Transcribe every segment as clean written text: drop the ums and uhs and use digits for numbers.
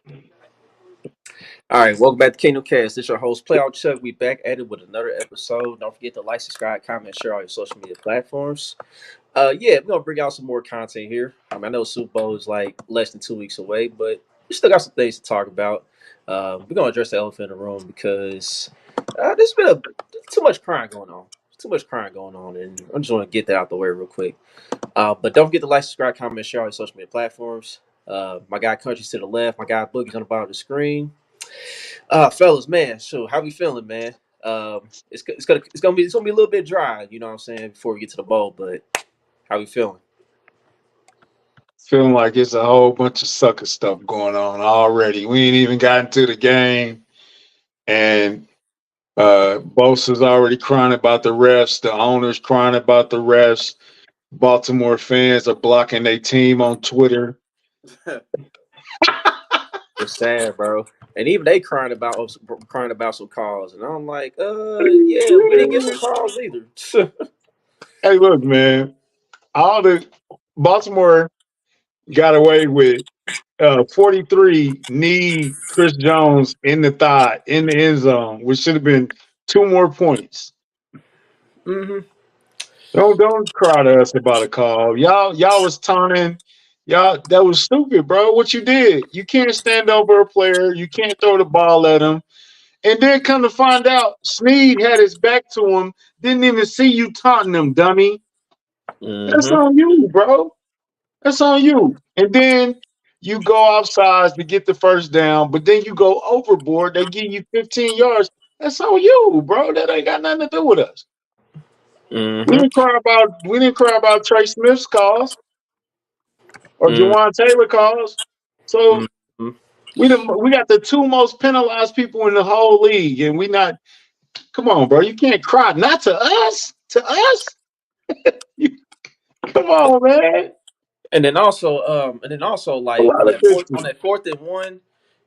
All right, welcome back to Kingdom Cast. This is your host, Playout Chuck. We back at it with another episode. Don't forget to like, subscribe, comment, share all your social media platforms. Yeah, we're gonna bring out some more content here. I know Super Bowl is like less than 2 weeks away, but we still got some things to talk about. We're gonna address the elephant in the room because there's been too much crime going on. Too much crime going on, and I'm just want to get that out the way real quick. But don't forget to like, subscribe, comment, share all your social media platforms. My guy Country's to the left, my guy Boogie's on the bottom of the screen. Fellas, man, so how we feeling, man? It's gonna be a little bit dry, you know what I'm saying, before we get to the bowl, but how we feeling? Feeling like it's a whole bunch of sucker stuff going on already. We ain't even gotten to the game, and Bosa's already crying about the refs. The owners crying about the refs. Baltimore fans are blocking their team on Twitter. It's sad, bro. And even they crying about some calls, and I'm like, yeah, we didn't get some calls either. Hey, look, man. All the Baltimore got away with 43 knee Chris Jones in the thigh in the end zone, which should have been 2 more points. hmm Don't cry to us about a call. Y'all was taunting. Y'all that was stupid, bro. What you did. You can't stand over a player. You can't throw the ball at him. And then come to find out, Snead had his back to him. Didn't even see you taunting him, dummy. That's hmm on you, bro. That's on you. And then you go outside to get the first down, but then you go overboard. They give you 15 yards. That's on you, bro. That ain't got nothing to do with us. We hmm didn't cry about Trey Smith's calls or Jawan Taylor calls. So hmm we got the two most penalized people in the whole league, and we not. Come on, bro. You can't cry. Not to us. To us. Come on, man. And then also, A like lot of on bitches. that 4th and 1,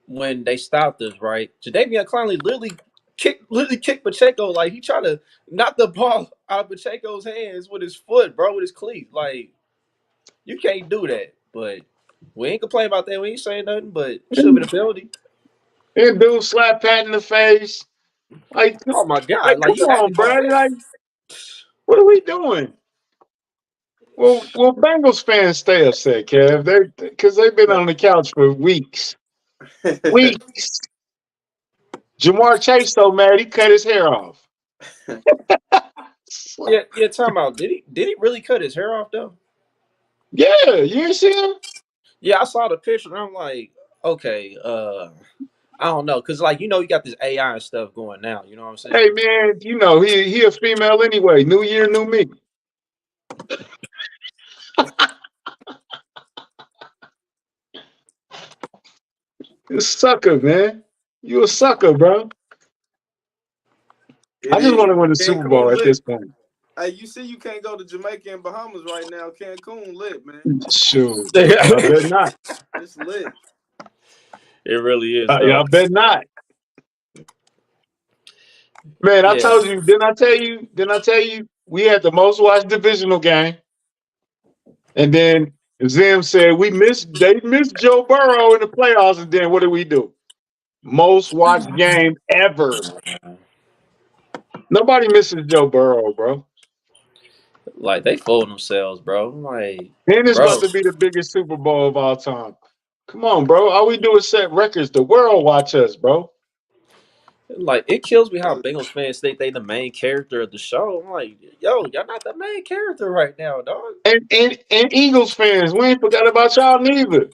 when they stopped us, right? Jadavion Clowney literally kicked Pacheco, like he tried to knock the ball out of Pacheco's hands with his foot, bro, with his cleat. Like you can't do that, but we ain't complain about that. We ain't saying nothing, but it should be the penalty. And dude slap Pat in the face. Like, Oh my like, god, like come you had to on, call bro. that. Like, what are we doing? Well, Bengals fans stay upset, Kev. They because they've been on the couch for weeks. Weeks. Jamar Chase so mad he cut his hair off. Yeah, yeah. Time out. Did he really cut his hair off though? Yeah, you didn't see him? Yeah, I saw the picture and I'm like, okay, I don't know, cause like you got this AI and stuff going now. You know what I'm Hey saying? man, you know he a female anyway. New year, new me. You a sucker, man. You a sucker, bro. It I just is. want to win the Super Bowl Cancun at lit. this point. Hey, you see, you can't go to Jamaica and Bahamas right now. Cancun lit, man. Shoot, I it bet not. It's lit. really is Yeah, I though. bet not. Man, I Yeah. told you. Didn't I tell you? Didn't I tell you? We had the most watched divisional game, and then Zim said they missed Joe Burrow in the playoffs, and then what did we do? Most watched game ever. Nobody misses Joe Burrow, bro. Like they fooled themselves, bro. I'm like, And it's bro, about to be the biggest Super Bowl of all time. Come on, bro. All we do is set records. The world watch us, bro. like it kills me how Bengals fans think they the main character of the show. I'm like, yo, y'all not the main character right now, dog. And Eagles fans, we ain't forgot about y'all neither.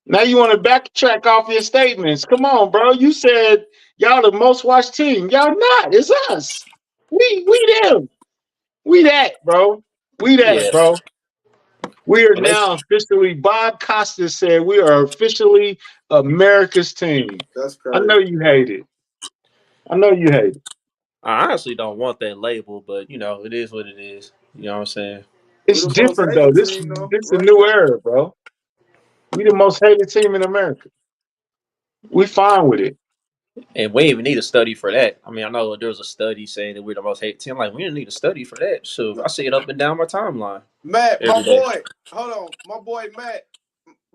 Now you want to backtrack off your statements. Come on, bro. You said y'all the most watched team. Y'all not. It's us. We them. We that, bro. We that, Yeah. bro. We are When they now officially, Bob Costas said we are officially America's team. That's I crazy. know you hate it. I know you hate it. I honestly don't want that label, but it is what it is. You know what I'm saying? We It's the most different though. hated This team though, this a right new now. era, bro. We the most hated team in America. We fine with it. And we didn't even need a study for that. I mean, I know there was a study saying that we're the most hated team. Like, we didn't need a study for that. So I see it up and down my timeline Matt, my every day. boy. Hold on, my boy Matt.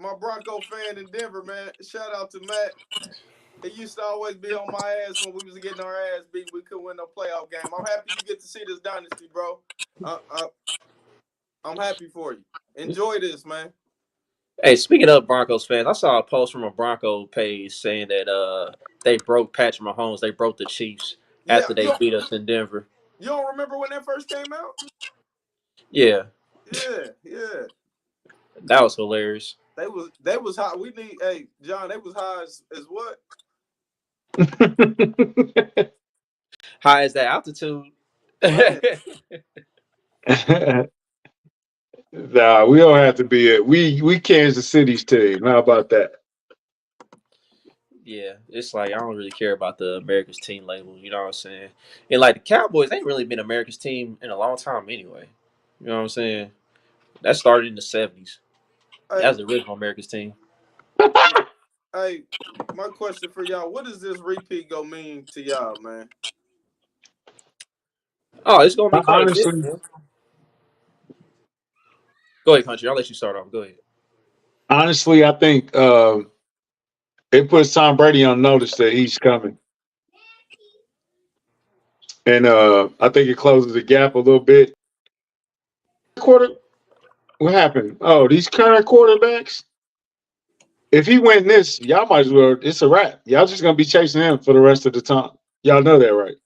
my Bronco fan in Denver, man. Shout out to Matt. He used to always be on my ass when we was getting our ass beat. We couldn't win no playoff game. I'm happy you get to see this dynasty, bro. I'm happy for you. Enjoy this, man. Hey, speaking of Broncos fans, I saw a post from a Bronco page saying that they broke Patrick Mahomes. They broke the Chiefs Yeah, after they beat us in Denver. you don't remember when that first came out? Yeah, Yeah. that was hilarious. They was high. We need, hey John. They was high as what? High as that altitude. Man, Nah, we don't have to be it. We Kansas City's team. How about that? Yeah, it's like I don't really care about the America's team label. You know what I'm saying? And like the Cowboys ain't really been America's team in a long time anyway. You know what I'm saying? That started in the '70s. That hey, was the original America's team. hey. My question for y'all: what does this repeat go mean to y'all, man? Oh, it's gonna be quite a bit, Honestly, man. Go ahead, country. I'll let you start off. Go ahead. honestly, I think it puts Tom Brady on notice that he's coming, and I think it closes the gap a little bit. Quarter, what happened? Oh, these current quarterbacks. If he win this, y'all might as well. It's a wrap. Y'all just gonna be chasing him for the rest of the time. Y'all know that, right?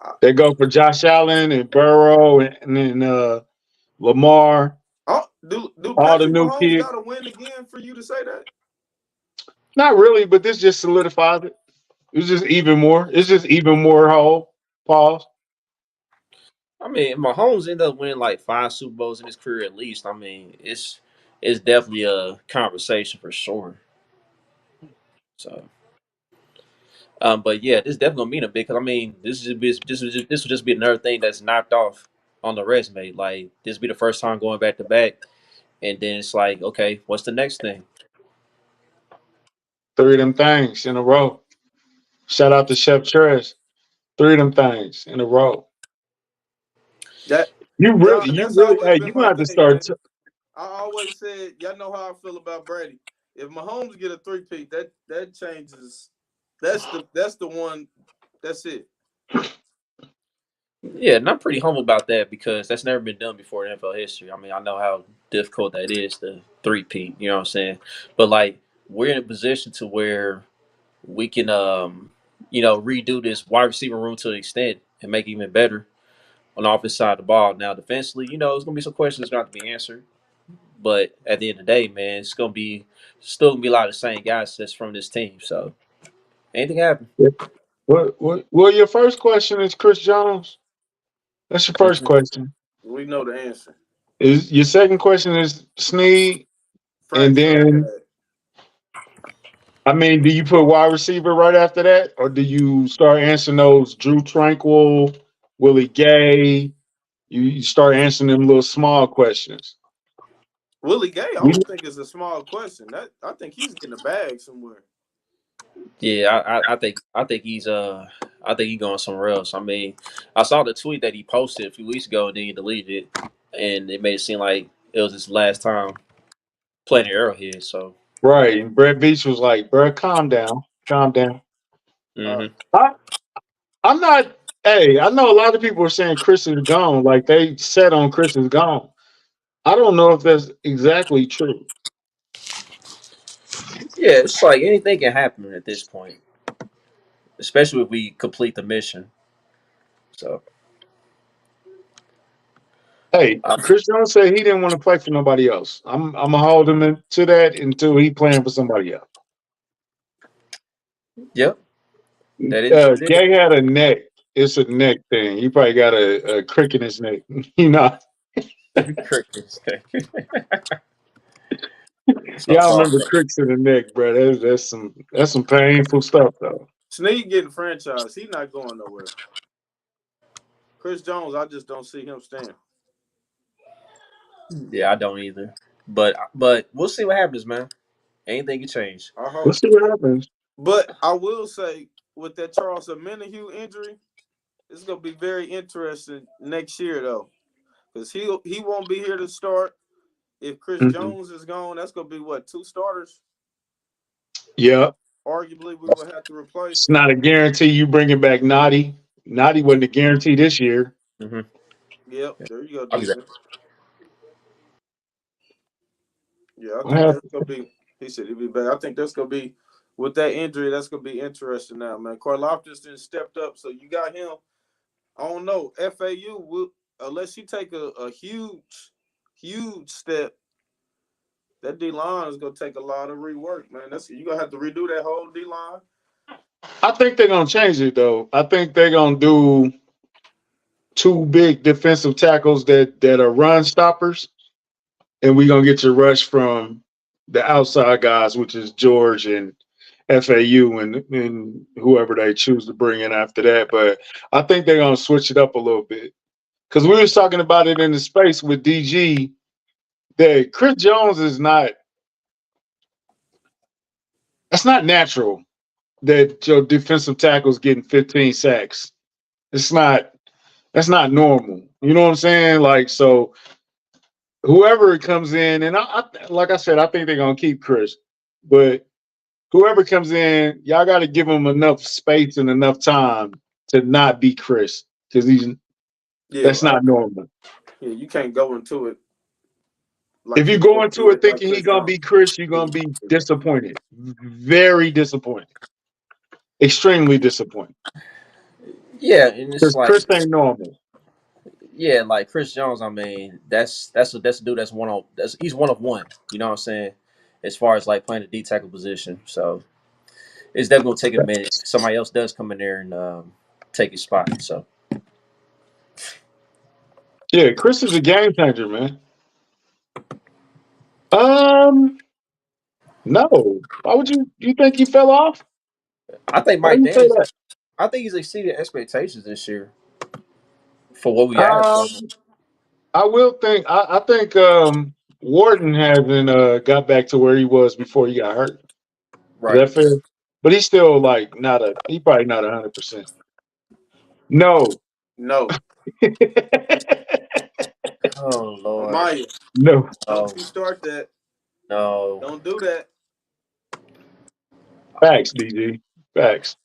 I, They go for Josh Allen and Burrow and then Lamar, do all the Patrick new Mahomes kids. got to win again for you to say that? Not really, but this just solidifies it. It's just even more. It's just even more whole. Pause. I mean, Mahomes ended up winning like 5 Super Bowls in his career at least. I mean, it's definitely a conversation for sure. So, but yeah, this definitely gonna mean a bit because I mean, this would just be another thing that's knocked off on the resume. Like this be the first time going back to back, and then it's like, okay, what's the next thing? Three of them things in a row. Shout out to Chef Trez. Three of them things in a row. That You John, that's really, always hey, been you my gonna have to thing, start. man. I always said, y'all know how I feel about Brady. If Mahomes get a three-peat, that changes. That's the one. That's it. Yeah, and I'm pretty humble about that because that's never been done before in NFL history. I mean, I know how difficult that is to three-peat. You know what I'm saying? But like, we're in a position to where we can redo this wide receiver room to an extent and make it even better on the offensive side of the ball. Now defensively, there's gonna be some questions that have to be answered. But at the end of the day, man, it's gonna be still gonna be a lot of the same guys that's from this team. So anything happen. Well, your first question is Chris Jones. That's your first Mhm. question. We know the answer. Is your second question is Snead, and Franchise then tag. I mean, do you put wide receiver right after that, or do you start answering those Drew Tranquil, Willie Gay? You start answering them little small questions. Willie Gay, I We don't think it's a small question. That I think he's getting a bag somewhere. Yeah, I think he's going somewhere else. I mean, I saw the tweet that he posted a few weeks ago and then he deleted it, and it made it seem like it was his last time playing at Arrowhead. So, right, and Brett Beach was like, "Bro, calm down, calm down." Uh, hmm I, I'm not. Hey, I know a lot of people are saying Chris is gone. Like they set on Chris is gone. I don't know if that's exactly true. yeah, it's like anything can happen at this point, especially if we complete the mission. So, Hey, uh, Chris Jones said he didn't want to play for nobody else. I'm gonna hold him to that until he playing for somebody else. yep, that is what it Gay had a neck. It's a neck thing. He probably got a crick in his neck. you know, is. Crickets. So y'all called. remember cricks in the neck, bro? That's some painful stuff though. Snead getting franchise. He's not going nowhere. Chris Jones, I just don't see him staying. Yeah, I don't either. But we'll see what happens, man. Anything can change. I We'll hope. see what happens. But I will say, with that Charles Omenihu injury, it's gonna be very interesting next year though, because he won't be here to start. if Chris Mm-hmm. Jones is gone, that's gonna be what, 2 starters? Yeah. Arguably, we would have to replace. It's not a guarantee you bringing back Noddy. Noddy wasn't a guarantee this year. Mm-hmm. Yep, there you go, I'll be back. DJ. Yeah, I What think that's happened? gonna be. He said he'd be back. I think that's gonna be with that injury. That's gonna be interesting now, man. Karlaftis didn't stepped up, so you got him. I don't know. FAU will, unless you take a huge step. That D line is gonna take a lot of rework, man. That's you gonna have to redo that whole D line. I think they're gonna change it though. I think they're gonna do two big defensive tackles that are run stoppers, and we're gonna get your rush from the outside guys, which is George and FAU and whoever they choose to bring in after that. But I think they're gonna switch it up a little bit because we was talking about it in the space with DG that Chris Jones is not. That's not natural that your defensive tackle's getting 15 sacks. It's not. That's not normal. You know what I'm saying? Like so. Whoever comes in, and like I said, I think they're gonna keep Chris, but whoever comes in, y'all got to give him enough space and enough time to not be Chris because Yeah, that's not normal. yeah, you can't go into it If like you he go go into into it it like thinking he's Chris gonna Jones. be Chris, you're gonna be disappointed, very disappointed, extremely disappointed. Yeah, and it's Because like, Chris ain't normal. yeah, like Chris Jones. I mean, that's a dude that's one of he's one of one. You know what I'm saying? As far as like playing the D tackle position, so it's definitely gonna take a minute. Somebody else does come in there and take his spot. So Yeah, Chris is a game changer, man. Um, no. Why would you think he fell off? I think Why Mike you say Daniels. that? I think he's exceeded expectations this year for what we asked of him. Um, I will think. I think Wharton hasn't got back to where he was before he got hurt. Is Right. that fair? But he's still like not a. He probably not 100%. No. No, Oh Lord. Maya, No. don't No. you start that. No. Don't do that. Facts, DG. Facts.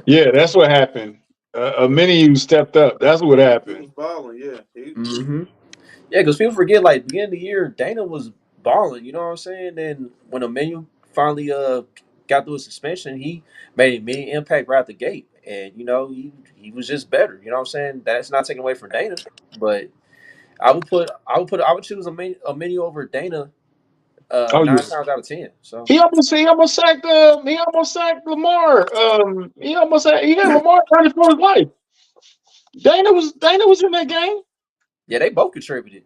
Yeah, that's what happened. A mini you stepped up. That's what He was happened. balling. Yeah, Mm-hmm. Yeah, because people forget like beginning of the year, Dana was balling. You know what I'm saying? Then when Emmanuel finally got through his suspension, he made a immediate impact right out the gate, and he was just better. You know what I'm saying? That's not taken away from Dana, but I would choose Emmanuel over Dana Oh nine yeah. times out of 10. So He almost sacked Lamar. He had Lamar running for his life. Dana was in that game. yeah, they both contributed.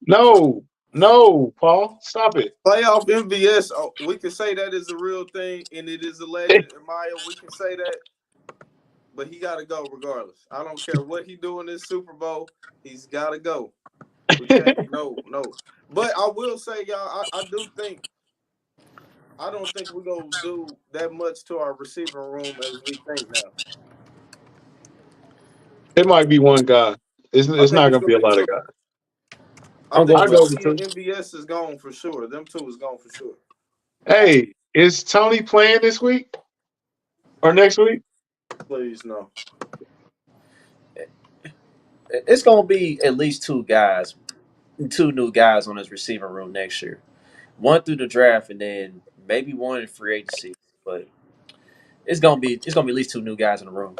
No, no, Paul, stop it. playoff MVS. Oh, we can say that is a real thing, and it is alleged. Maya, we can say that, but he got to go regardless. I don't care what he do in this Super Bowl. He's got to go. We can't. No. But I will say, y'all, I do think. I don't think we're gonna do that much to our receiving room as we think now. It might be one guy. I It's think not it's going to be gonna a be lot of two. guys. I I'm think going I with go Tony with and two. MVS is gone for sure. Them two is gone for sure. Hey, is Tony playing this week or next week? Please no. it's gonna be at least two new guys on his receiving room next year. One through the draft, and then maybe one in free agency. But it's gonna be at least two new guys in the room.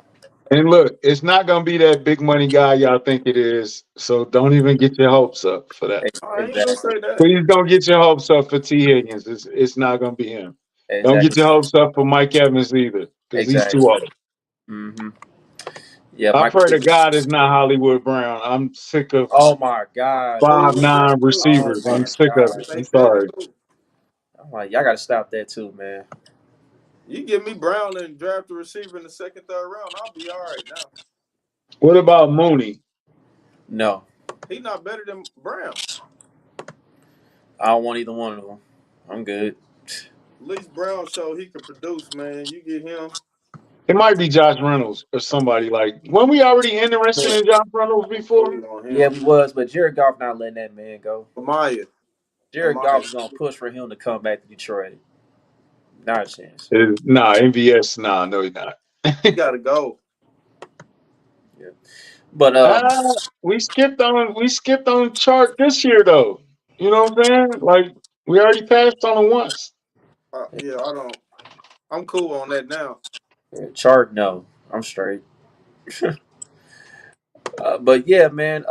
And look, it's not going to be that big money guy y'all think it is. So don't even get your hopes up for that. I ain't gonna Exactly. say that. Please don't get your hopes up for T. Higgins. It's not going to be him. Don't get Exactly. your hopes up for Mike Evans either, because he's too Exactly. old. Mm-hmm. Yeah, I Michael pray to Pittman. God it's not Hollywood Brown. I'm sick of Oh my God. five Oh, that nine too. Oh receivers. I'm my sick of God. it. I'm Take that sorry. too. I'm like, y'all gotta stop that too, man. You give me Brown and draft a receiver in the second, third round, I'll be all right now. What about Mooney? No. He not better than Brown. I don't want either one of them. I'm good. At least Brown showed he could produce, man. You get him. It might be Josh Reynolds or somebody like. When we already interested in Josh Reynolds before? Waiting on Yeah, him. we was, but Jared Goff not letting that man go. Amaya. Jared Amaya. Goff is gonna push for him to come back to Detroit. Not a chance. Nah, MVS. Nah, no, he's not. He gotta go. Yeah, but Ah, we skipped on chart this year though. You know what I'm saying? Like we already passed on it once. Yeah, I don't. I'm cool on that now. Chart no, I'm straight. But yeah, man.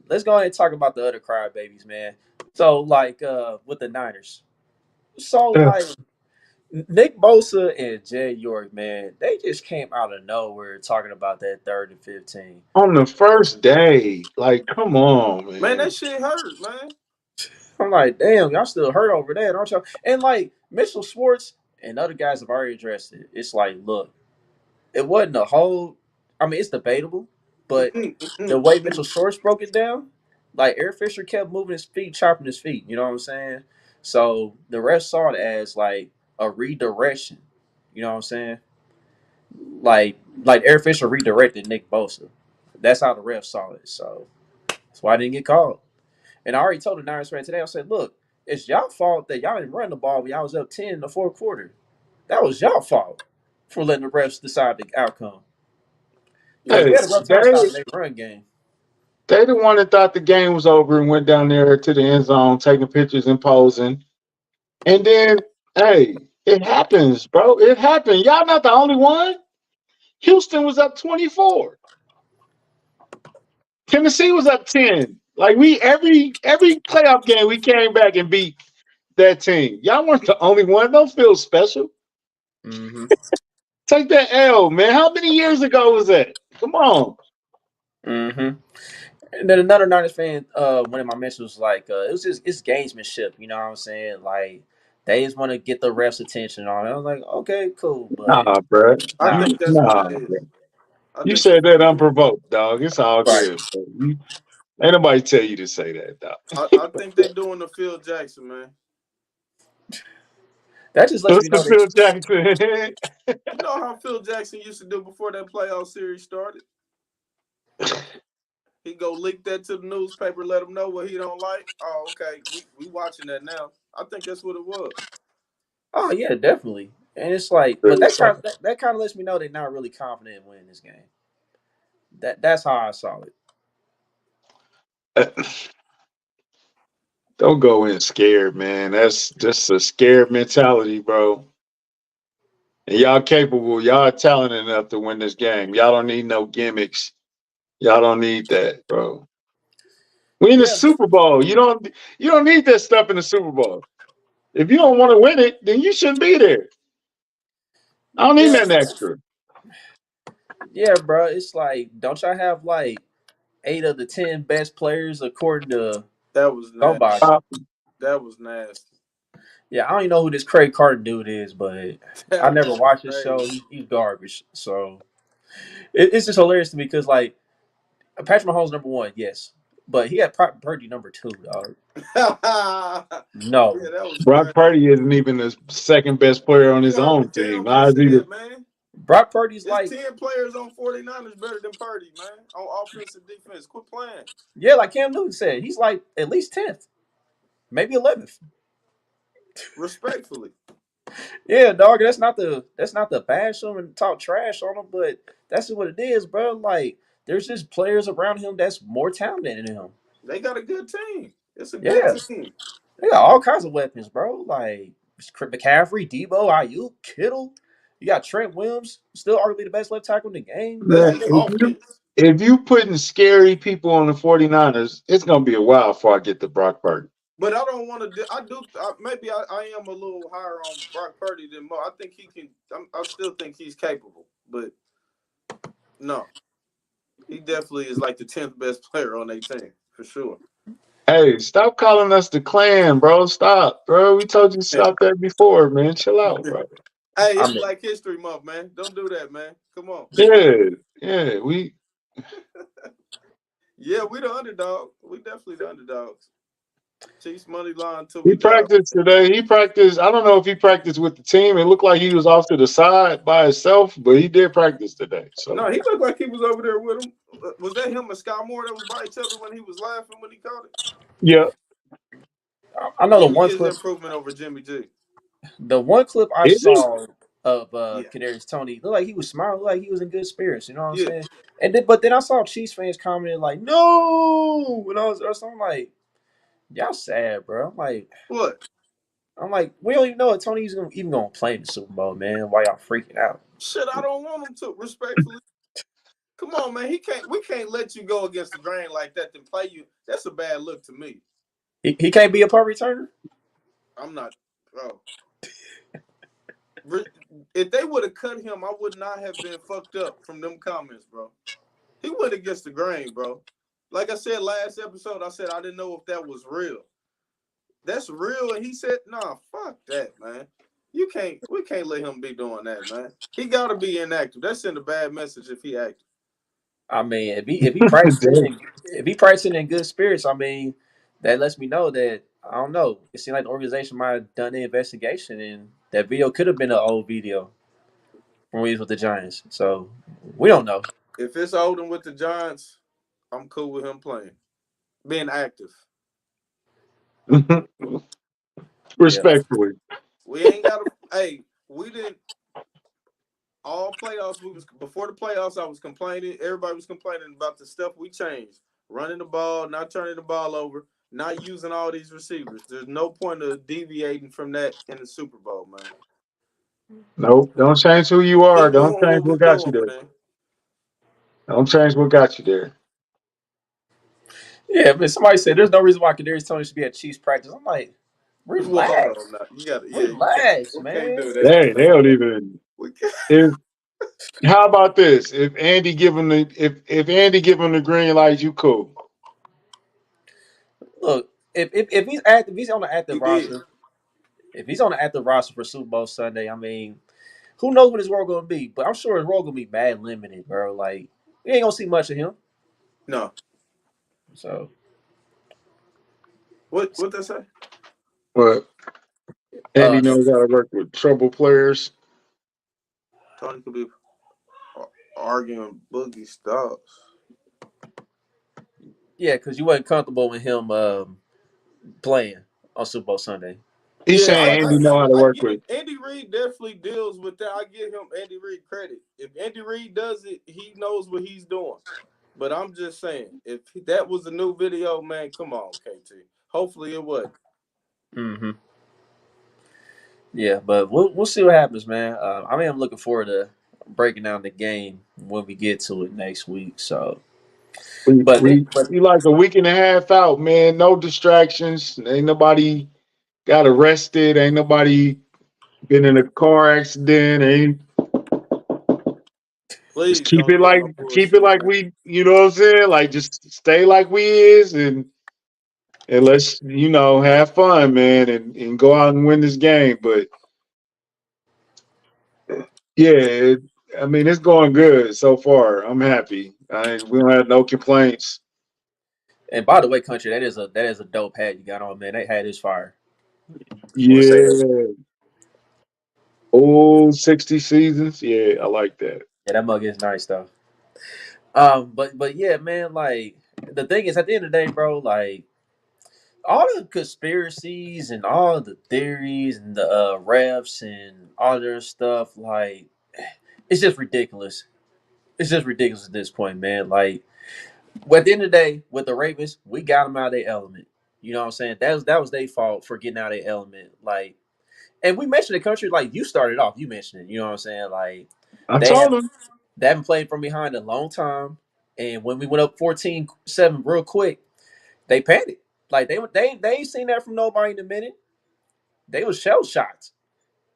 Let's go ahead and talk about the other crybabies, man. So like with the Niners. So like Nick Bosa and Jay York, man, they just came out of nowhere talking about that 3rd and 15. On the first day, like, come on, Man, that man. shit hurt, man. I'm like, damn, y'all still hurt over that, aren't y'all? And like Mitchell Schwartz and other guys have already addressed it. It's like, look, it wasn't a whole. I mean, it's debatable, but the way Mitchell Schwartz broke it down, like Eric Fisher kept moving his feet, chopping his feet. You know what I'm saying? So the rest saw it as like a redirection. You know what I'm saying? Like Eric Fisher redirected Nick Bosa. That's how the ref saw it. So that's why I didn't get called. And I already told the Niners fan today. I said, look, it's y'all fault that y'all didn't run the ball when y'all was up 10 in the fourth quarter. That was y'all fault for letting the refs decide the outcome. Because Yeah. we Hey, had a rough time stopping their run game. they the one that thought the game was over and went down there to the end zone, taking pictures and posing. And then, hey, it happens, bro. It happened. Y'all not the only one. Houston was up 24. Tennessee was up 10. Like we every playoff game we came back and beat that team. Y'all weren't the only one. Don't feel special. Mm-hmm. Take that L, man. How many years ago was that? Come on. Mm-hmm. And then another Niners fan, one of my mentions was like, it was just it's gamesmanship. You know what I'm saying? Like they just want to get the refs' attention on it. I was like, okay, cool, but Nah, bro. I nah, think that's what Nah, it is. bro. I You think that's said what that it is. unprovoked, dog. It's all right. good. Bro. Ain't nobody tell you to say that, dog. I think they doing the Phil Jackson, man. That just lets me What's the know that Phil Jackson? You know how Phil Jackson used to do before that playoff series started? He go leak that to the newspaper, let them know what he don't like. Oh, okay, we watching that now. I think that's what it was. oh yeah, definitely. And it's like, but Really sorry. that kind of lets me know they're not really confident in winning this game. That's how I saw it. Don't go in scared, man. That's just a scared mentality, bro. And y'all capable. Y'all talented enough to win this game. Y'all don't need no gimmicks. Y'all don't need that, bro. We in the Yeah, Super Bowl. You don't need that stuff in the Super Bowl. If you don't want to win it, then you shouldn't be there. I don't need yeah, nothing extra. yeah, bro. It's like, don't y'all have like 8 of the 10 best players according to That was nasty. somebody? Uh, That was nasty. Yeah, I don't even know who this Craig Carter dude is, but I That never was watched his show. crazy. He's garbage. So it's just hilarious to me because like Patrick Mahomes number 1, yes, but he had Purdy number 2, dog. Yeah, No, that was Brock crazy. Purdy isn't even the second best player on You his heard own what Cam team. just How's he said, the man. Brock Purdy's It's like 10 players on 49ers better than Purdy, man. On offense and defense. Quit playing. yeah, like Cam Newton said, he's like at least 10th, maybe 11th. Respectfully. Yeah, dog. That's not the bash him and talk trash on him, but that's just what it is, bro. Like there's just players around him that's more talented than him. They got a good team. It's a good Yeah, team. they got all kinds of weapons, bro. Like McCaffrey, Debo, Ayuk, Kittle. You got Trent Williams, still arguably the best left tackle in the game. That's man? Like, the offense. If you putting scary people on the 49ers, it's gonna be a while before I get to Brock Purdy. But I don't want to. I do. Maybe I am a little higher on Brock Purdy than Mo. I think he can. I still think he's capable. But no, he definitely is like the 10th best player on their team for sure. Hey, stop calling us the clan, bro. Stop, bro. We told you to stop that before, man. Chill out, bro. Hey, I it's mean, Black History Month, man. Don't do that, man. Come on. Yeah, yeah. Yeah, we the underdog. We definitely the underdogs. Chiefs money line till He we die. practiced today. He practiced. I don't know if he practiced with the team. It looked like he was off to the side by himself, but he did practice today. So No, he looked like he was over there with him. Was that him and Sky Moore that was by each other when he was laughing when he caught it? yeah, I know Give me his improvement over Jimmy G. the one clip I is it? saw of Yeah. Kadarius Toney looked like he was smiling, looked like he was in good spirits. You know what I'm Yeah. saying? And then, but then I saw Chiefs fans commenting like, "No," when I was or something like, "Y'all sad, bro." What? I'm like, we don't even know if Tony's even gonna play in the Super Bowl, man. Why y'all freaking out? Shit, I don't want him to. Respectfully, come on, man. We can't let you go against the grain like that. Then play you. That's a bad look to me. He can't be a punt returner. I'm not, bro. If they would have cut him, I would not have been fucked up from them comments, bro. He went against the grain, bro. Like I said last episode, I said I didn't know if that was real. That's real, and he said, "Nah, fuck that, man. We can't let him be doing that, man. He got to be inactive. That send a bad message if he active." I mean, if he pricing in good spirits, I mean, that lets me know that I don't know. It seemed like the organization might have done the investigation, and that video could have been an old video when we was with the Giants. So we don't know. If it's Odin with the Giants, I'm cool with him playing, being active. Yeah. Respectfully. We ain't got to. Hey, we didn't. All playoffs, before the playoffs. I was complaining. Everybody was complaining about the stuff we changed: running the ball, not turning the ball over, not using all these receivers. There's no point of deviating from that in the Super Bowl, man. Nope. Don't change who you are. Keep Don't doing change what what we got you doing, there. man. Don't change what got you there. Yeah, but somebody said there's no reason why Kadarius Toney should be at Chiefs practice. I'm like, Well, hold relax, on now. You got to, yeah, you can't. relax, We can't man. do that. They don't even. We can't. If, how about this? If Andy give him the green light, you cool. Look, if he's active, if he's on the active He did. roster, if he's on the active roster for Super Bowl Sunday, I mean, who knows what his role gonna be? But I'm sure his role gonna be mad limited, bro. Like we ain't gonna see much of him. No. So What they say? But Andy uh knows how to work with trouble players. Tony could be arguing Boogie Stocks. yeah, because you wasn't comfortable with him playing on Super Bowl Sunday. He's Yeah, saying Andy know how to I work get with. it. Andy Reid definitely deals with that. I give him Andy Reid credit. If Andy Reid does it, he knows what he's doing. But I'm just saying, if that was a new video, man, come on, KT. Hopefully it wasn't. Mm-hmm. Yeah, but we'll see what happens, man. I mean, I'm looking forward to breaking down the game when we get to it next week. So, We but we we like a week and a half out, man. No distractions. Ain't nobody got arrested. Ain't nobody been in a car accident. Ain't just Please don't do no keep it bullshit, like man. we. You know what I'm saying? Like just stay like we is and let's have fun, man, and go out and win this game. But yeah, I mean it's going good so far. I'm happy. We don't have no complaints. and by the way, country, that is a dope hat you got on, man. That hat is fire. Just want to say that. Yeah, old 60 seasons. Yeah, I like that. Yeah, that mug is nice though. But yeah, man. Like the thing is, at the end of the day, bro, like all the conspiracies and all the theories and the refs and all their stuff, like it's just ridiculous. It's just ridiculous at this point, man. Like at the end of the day, with the Ravens, we got them out of their element. You know what I'm saying? That was their fault for getting out of their element. Like, and we mentioned the country, like you started off. You mentioned it. You know what I'm saying? Like I they told have him. they haven't played from behind a long time. And when we went up 14-7 real quick, they panicked. Like they ain't seen that from nobody in a minute. They was shell shocked.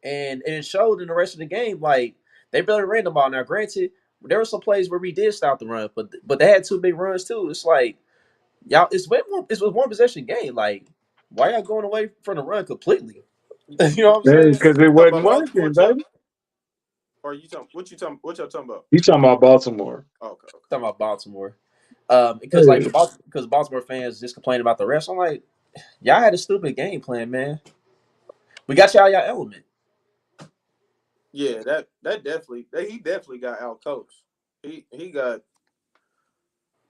And it showed in the rest of the game. Like they barely ran the ball. Now, granted, there were some plays where we did stop the run, but they had two big runs too. It's like y'all, it's a one possession game. Like why y'all going away from the run completely? You know what I'm saying? Because it Talking wasn't about Baltimore, working, Chuck? baby. Or you talking? What you talking? What y'all talking about? You talking about Baltimore? Oh, okay, okay. Talking about Baltimore, because Yeah. Baltimore fans just complain about the refs. I'm like, y'all had a stupid game plan, man. We got y'all your element. Yeah, that he definitely got out coached. He got,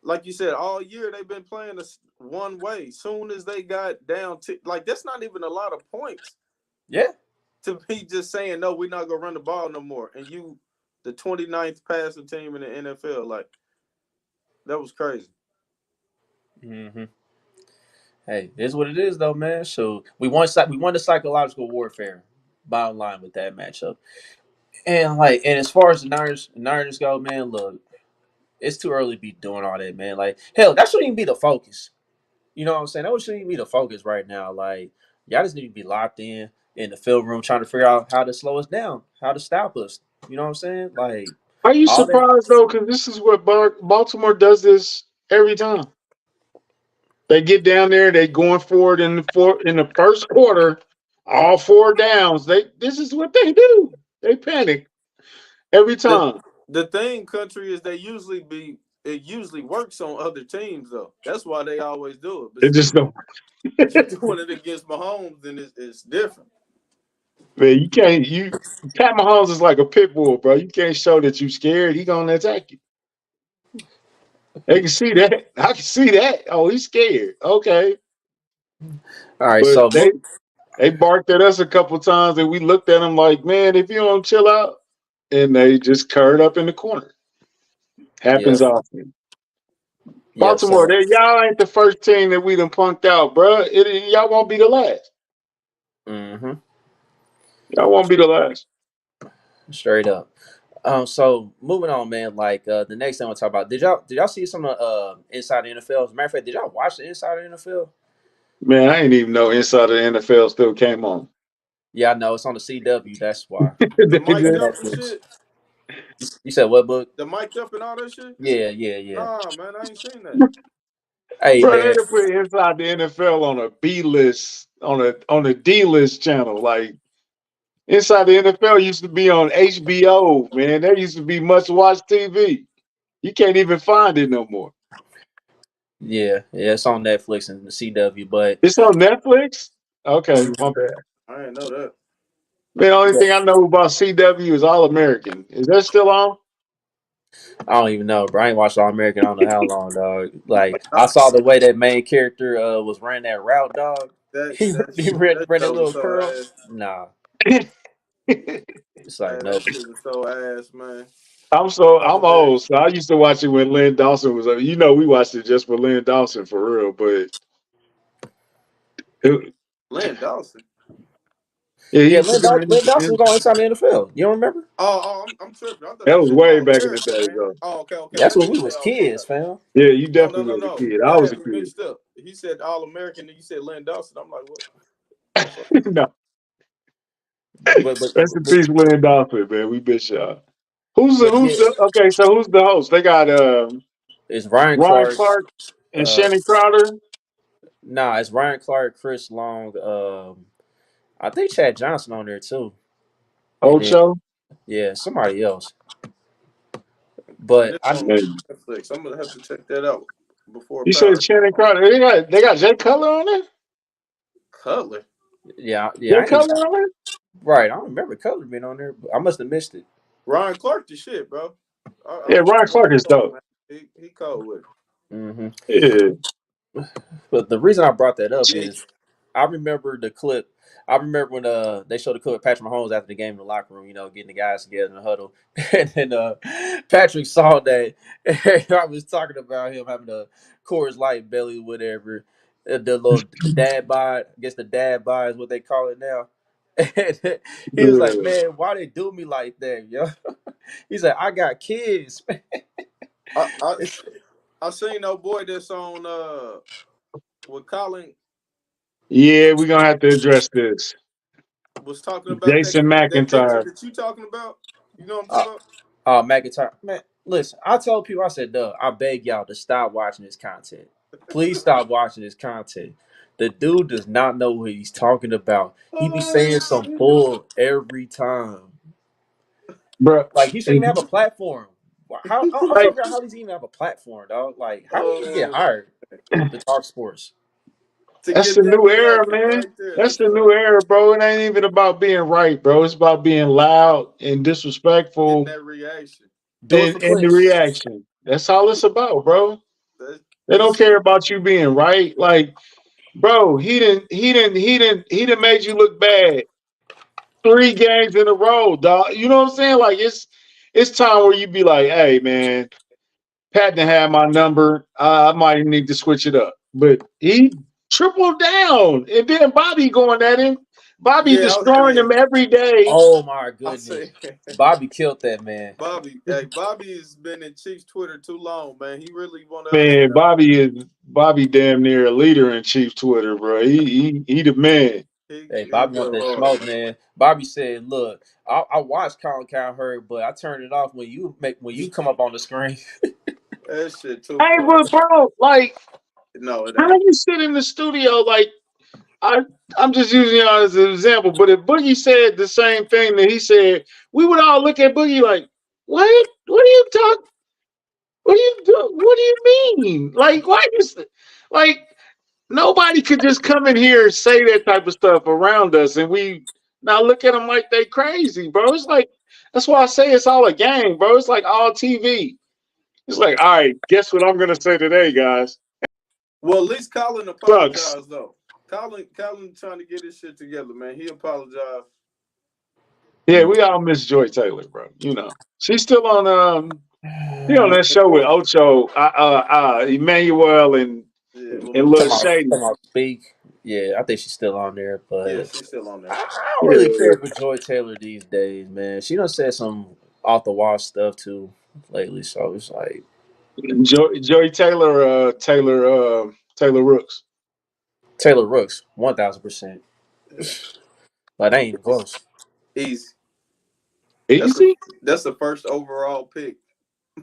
like you said, all year they've been playing this one way. Soon as they got down to, like, that's not even a lot of points. Yeah. To be just saying, no, we're not gonna run the ball no more. And you, the 29th passing team in the NFL, like, that was crazy. Mm-hmm. Hey, it is what it is, though, man. So we won the psychological warfare. Bottom line with that matchup, and as far as the Niners go, man, look, it's too early to be doing all that, man. Like, hell, that shouldn't even be the focus. You know what I'm saying? That shouldn't even be the focus right now. Like, y'all just need to be locked in the film room, trying to figure out how to slow us down, how to stop us. You know what I'm saying? Like, Are you all that. surprised though? Because this is what Baltimore does this every time. They get down there, they going for it in the first quarter, all four downs. This is what they do. They panic every The time. the thing, country, is it usually works on other teams though. That's why they always do it. But They just don't. you doing it against Mahomes, then it's different. Man, you can't. Pat Mahomes is like a pit bull, bro. You can't show that you scared. He gonna attack you. They can see that. I can see that. Oh, he's scared. Okay, All right, but so they barked at us a couple times, and we looked at them like, man, if you don't chill out, and they just curled up in the corner. yeah, Happens often. yeah. Baltimore, So y'all ain't the first team that we done punked out, bro. Y'all won't be the last. hmm Y'all won't be the last. straight up. So moving on, man. Like the next thing I want to talk about. Did y'all see some of Inside the NFL? As a matter of fact, did y'all watch the Inside the NFL? Man, I ain't even know Inside the NFL still came on. Yeah, I know it's on the CW. That's why. The They mic'd And just- up and Netflix. shit. You said what book? The mic'd up and all that shit. Yeah, yeah, yeah. Nah, man, I ain't seen that. Hey, Bro, they man. done put Inside the NFL on a B list, on a D list channel. Like Inside the NFL used to be on HBO, man. That used to be much watched TV. You can't even find it no more. Yeah, yeah. It's on Netflix and the CW. But It's on Netflix? Okay, my mhm, bad. I didn't know that. Man, the only yeah, thing I know about CW is All American. Is that still on? I don't even know, bro. I ain't watched All American. I don't know how long, dog. Like Nah, I saw the way that main character was running that route, dog. that He that ran that show was little so curl. ass. Nah, I'm it's like Man, no. that shit was so ass, man. I'm All day. old, so I used to watch it when Lynn Dawson was up. We watched it just for Lynn Dawson for real, but it, Lynn Dawson. yeah, he Yeah, used to be Lynn Dawson was on Inside the NFL. You don't remember? I'm tripping. I thought that you was said way All back in the American, day, man. though. Oh, okay. That's I when did we say was All American. kids, fam. Yeah, you No, no, definitely no, was a no. kid. I I was had a it kid. mixed up. He said All American, and you said Lynn Dawson. I'm like, what the fuck? No, But but, rest in but peace, Lynn Dawson, man. We miss y'all. but yeah, Okay? So who's the host? They got it's Ryan Ryan Clark. Clark and Uh, Shannon Crowder, nah, it's Ryan Clark, Chris Long. I think Chad Johnson on there too, and then Ocho. yeah, somebody else. And But it's I on Man, Netflix. I'm gonna have to check that out before you said Power. Shannon Crowder. They got Jay Cutler on there. Cutler. yeah, Jay Cutler on there. right. I don't remember Cutler being on there, but I must have missed it. Ryan Clark, the shit, bro. I Yeah, fuck Ryan with Clark Ryan is Clark, dope. man. He cold with it. hmm Yeah, But the reason I brought that up Yeah. is I remember the clip. I remember when they showed the clip of Patrick Mahomes after the game in the locker room, getting the guys together in the huddle. And then Patrick saw that. And I was talking about him having a Coors Light belly, whatever. The dad bod, I guess the dad bod is what they call it now. And he was like, yeah. man, why they do me like that, yo? He's like, I got kids. I I It's, I seen no boy that's on with Colin Yeah, we're gonna have to address this. was talking about Jason that picture McIntyre. that you talking about. You know what I'm uh, talking about? McIntyre, man, listen, I told people, I said, Doug, I beg y'all to stop watching this content. Please stop watching this content. The dude does not know what he's talking about. He be saying some bull every time. Bro, Like, he shouldn't even have a platform. I'm trying to like, figure out how does he even have a platform, dog? Like, how did he get Oh, hired to talk sports? To That's get the that new era, reaction man. right there. That's That's the new era, bro. It ain't even about being right, bro. It's about being loud and getting disrespectful that reaction. Do it for and the clicks. reaction. That's all it's about, bro. That's, They you don't see, care about you being right. Like, bro, he didn't made you look bad 3 games in a row, dog. You know what I'm saying? Like it's time where you be like, hey man, Pat didn't have my number. I might need to switch it up. But he tripled down. And then Bobby going at him. Bobby yeah, I was destroying saying, him every day. Oh my I say, goodness, Bobby killed that man. Bobby, hey, Bobby has been in Chiefs Twitter too long, man. He really one of us Man, now. Bobby damn near a leader in Chief Twitter, bro. He the man. Hey, He Bobby want go that hard. smoke, man. Bobby said, "Look, I watched Count Hurt, but I turned it off when you come up on the screen." That shit too Hey, funny. but bro, like, No, it how ain't. you sit in the studio like I I'm just using y'all as an example, but if Boogie said the same thing that he said, we would all look at Boogie like, what? What are you talking? What do you do? What do you mean? Like, why just like nobody could just come in here and say that type of stuff around us, and we now look at them like they crazy, bro. It's like that's why I say it's all a game, bro. It's like all TV. It's like, all right, guess what I'm gonna say today, guys? Well, at least Colin Sucks. apologized though. Colin trying to get his shit together, man. He apologized. Yeah, Mm. we all miss Joy Taylor, bro. You know, she's still on she on that show with Ocho, Emmanuel, Yeah, well, and Lil Lil Shady. Shady. Talking about speak. Yeah, I think she's still on there, Yeah, but she's still on there. I don't really Yeah, care for Joy Taylor these days, man. She done said some off the wall stuff too lately, so it's like Joey Taylor, Taylor Rooks. Taylor Rooks, 1,000%. Yeah. Like that ain't even close. Easy. That's the Easy. that's the first overall pick.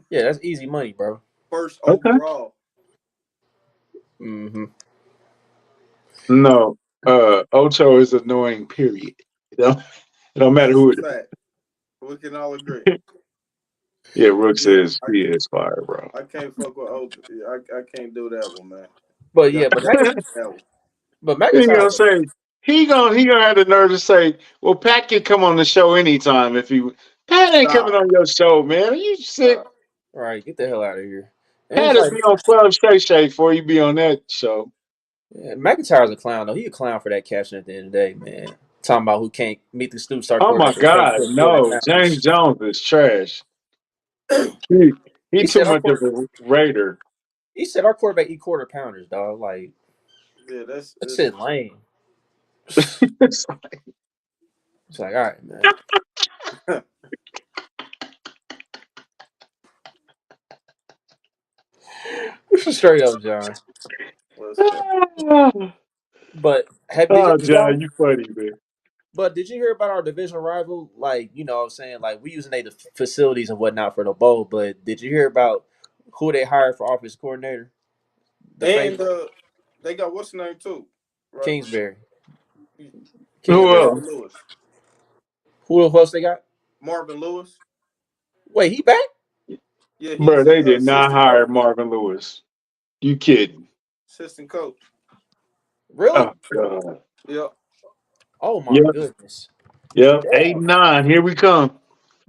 Yeah, that's easy money, bro. First Okay. overall. Mm-hmm. No, Ocho is annoying. Period. It don't matter That's who a it fact. We can all agree. is. Yeah, Rooks Yeah, is he is fire, bro. I can't fuck with Old. I can't do that one, man. But Y'all yeah, that one. but He McIntyre's gonna say he gonna have the nerve to say, "Well, Pat can come on the show anytime if he." Pat ain't coming Stop. on your show, man. Are you sick? Stop. all right. Get the hell out of here. And it's Pat will like be on Club Shay Shay before you be on that show. yeah, McIntyre's a clown though. He a clown for that caption at the end of the day, man. Talking about who can't meet the superstar Oh my quarterback and can't God, put 40 no! James pounds. Jones is trash. He, he He too said our much of quarter, a Raider. he said our quarterback eat quarter pounders, dog. Like Yeah, that shit lame. It's like, all right, man. Straight up, John. What's that? But have did, Oh, did y'all John, you funny, man. but did you hear about our division rival? Like, you know what I'm saying? Like we using their facilities and whatnot for the bowl, but did you hear about who they hired for offense coordinator? The And favorite? they got what's the name too, right? Kingsbury. Who Kingsbury. else? Marvin Lewis. Who else they got? Marvin Lewis. Wait, he back? Yeah, Bro, he's they did not assistant hire coach. Marvin Lewis. You kidding? Assistant coach. Really? Oh God. Yep. Oh my Yep, goodness. yep. Eight Damn. and nine. Here we come.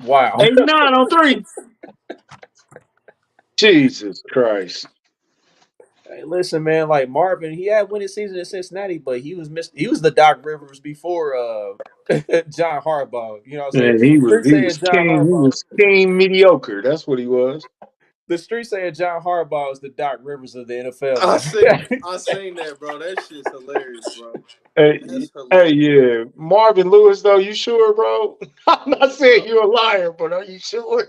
Wow. 8-9 on three. Jesus Christ. Hey, listen, man, like Marvin, he had winning season in Cincinnati, but he was the Doc Rivers before John Harbaugh. You know what I'm saying? And he was Street he saying was John king. He Harbaugh. was king mediocre. That's what he was. The street saying John Harbaugh is the Doc Rivers of the NFL, I seen man. I seen that, bro. That shit's hilarious, bro. Hey, That's hey, hilarious. yeah. Marvin Lewis, though, you sure, bro? I'm not saying Bro. you're a liar, but are you sure?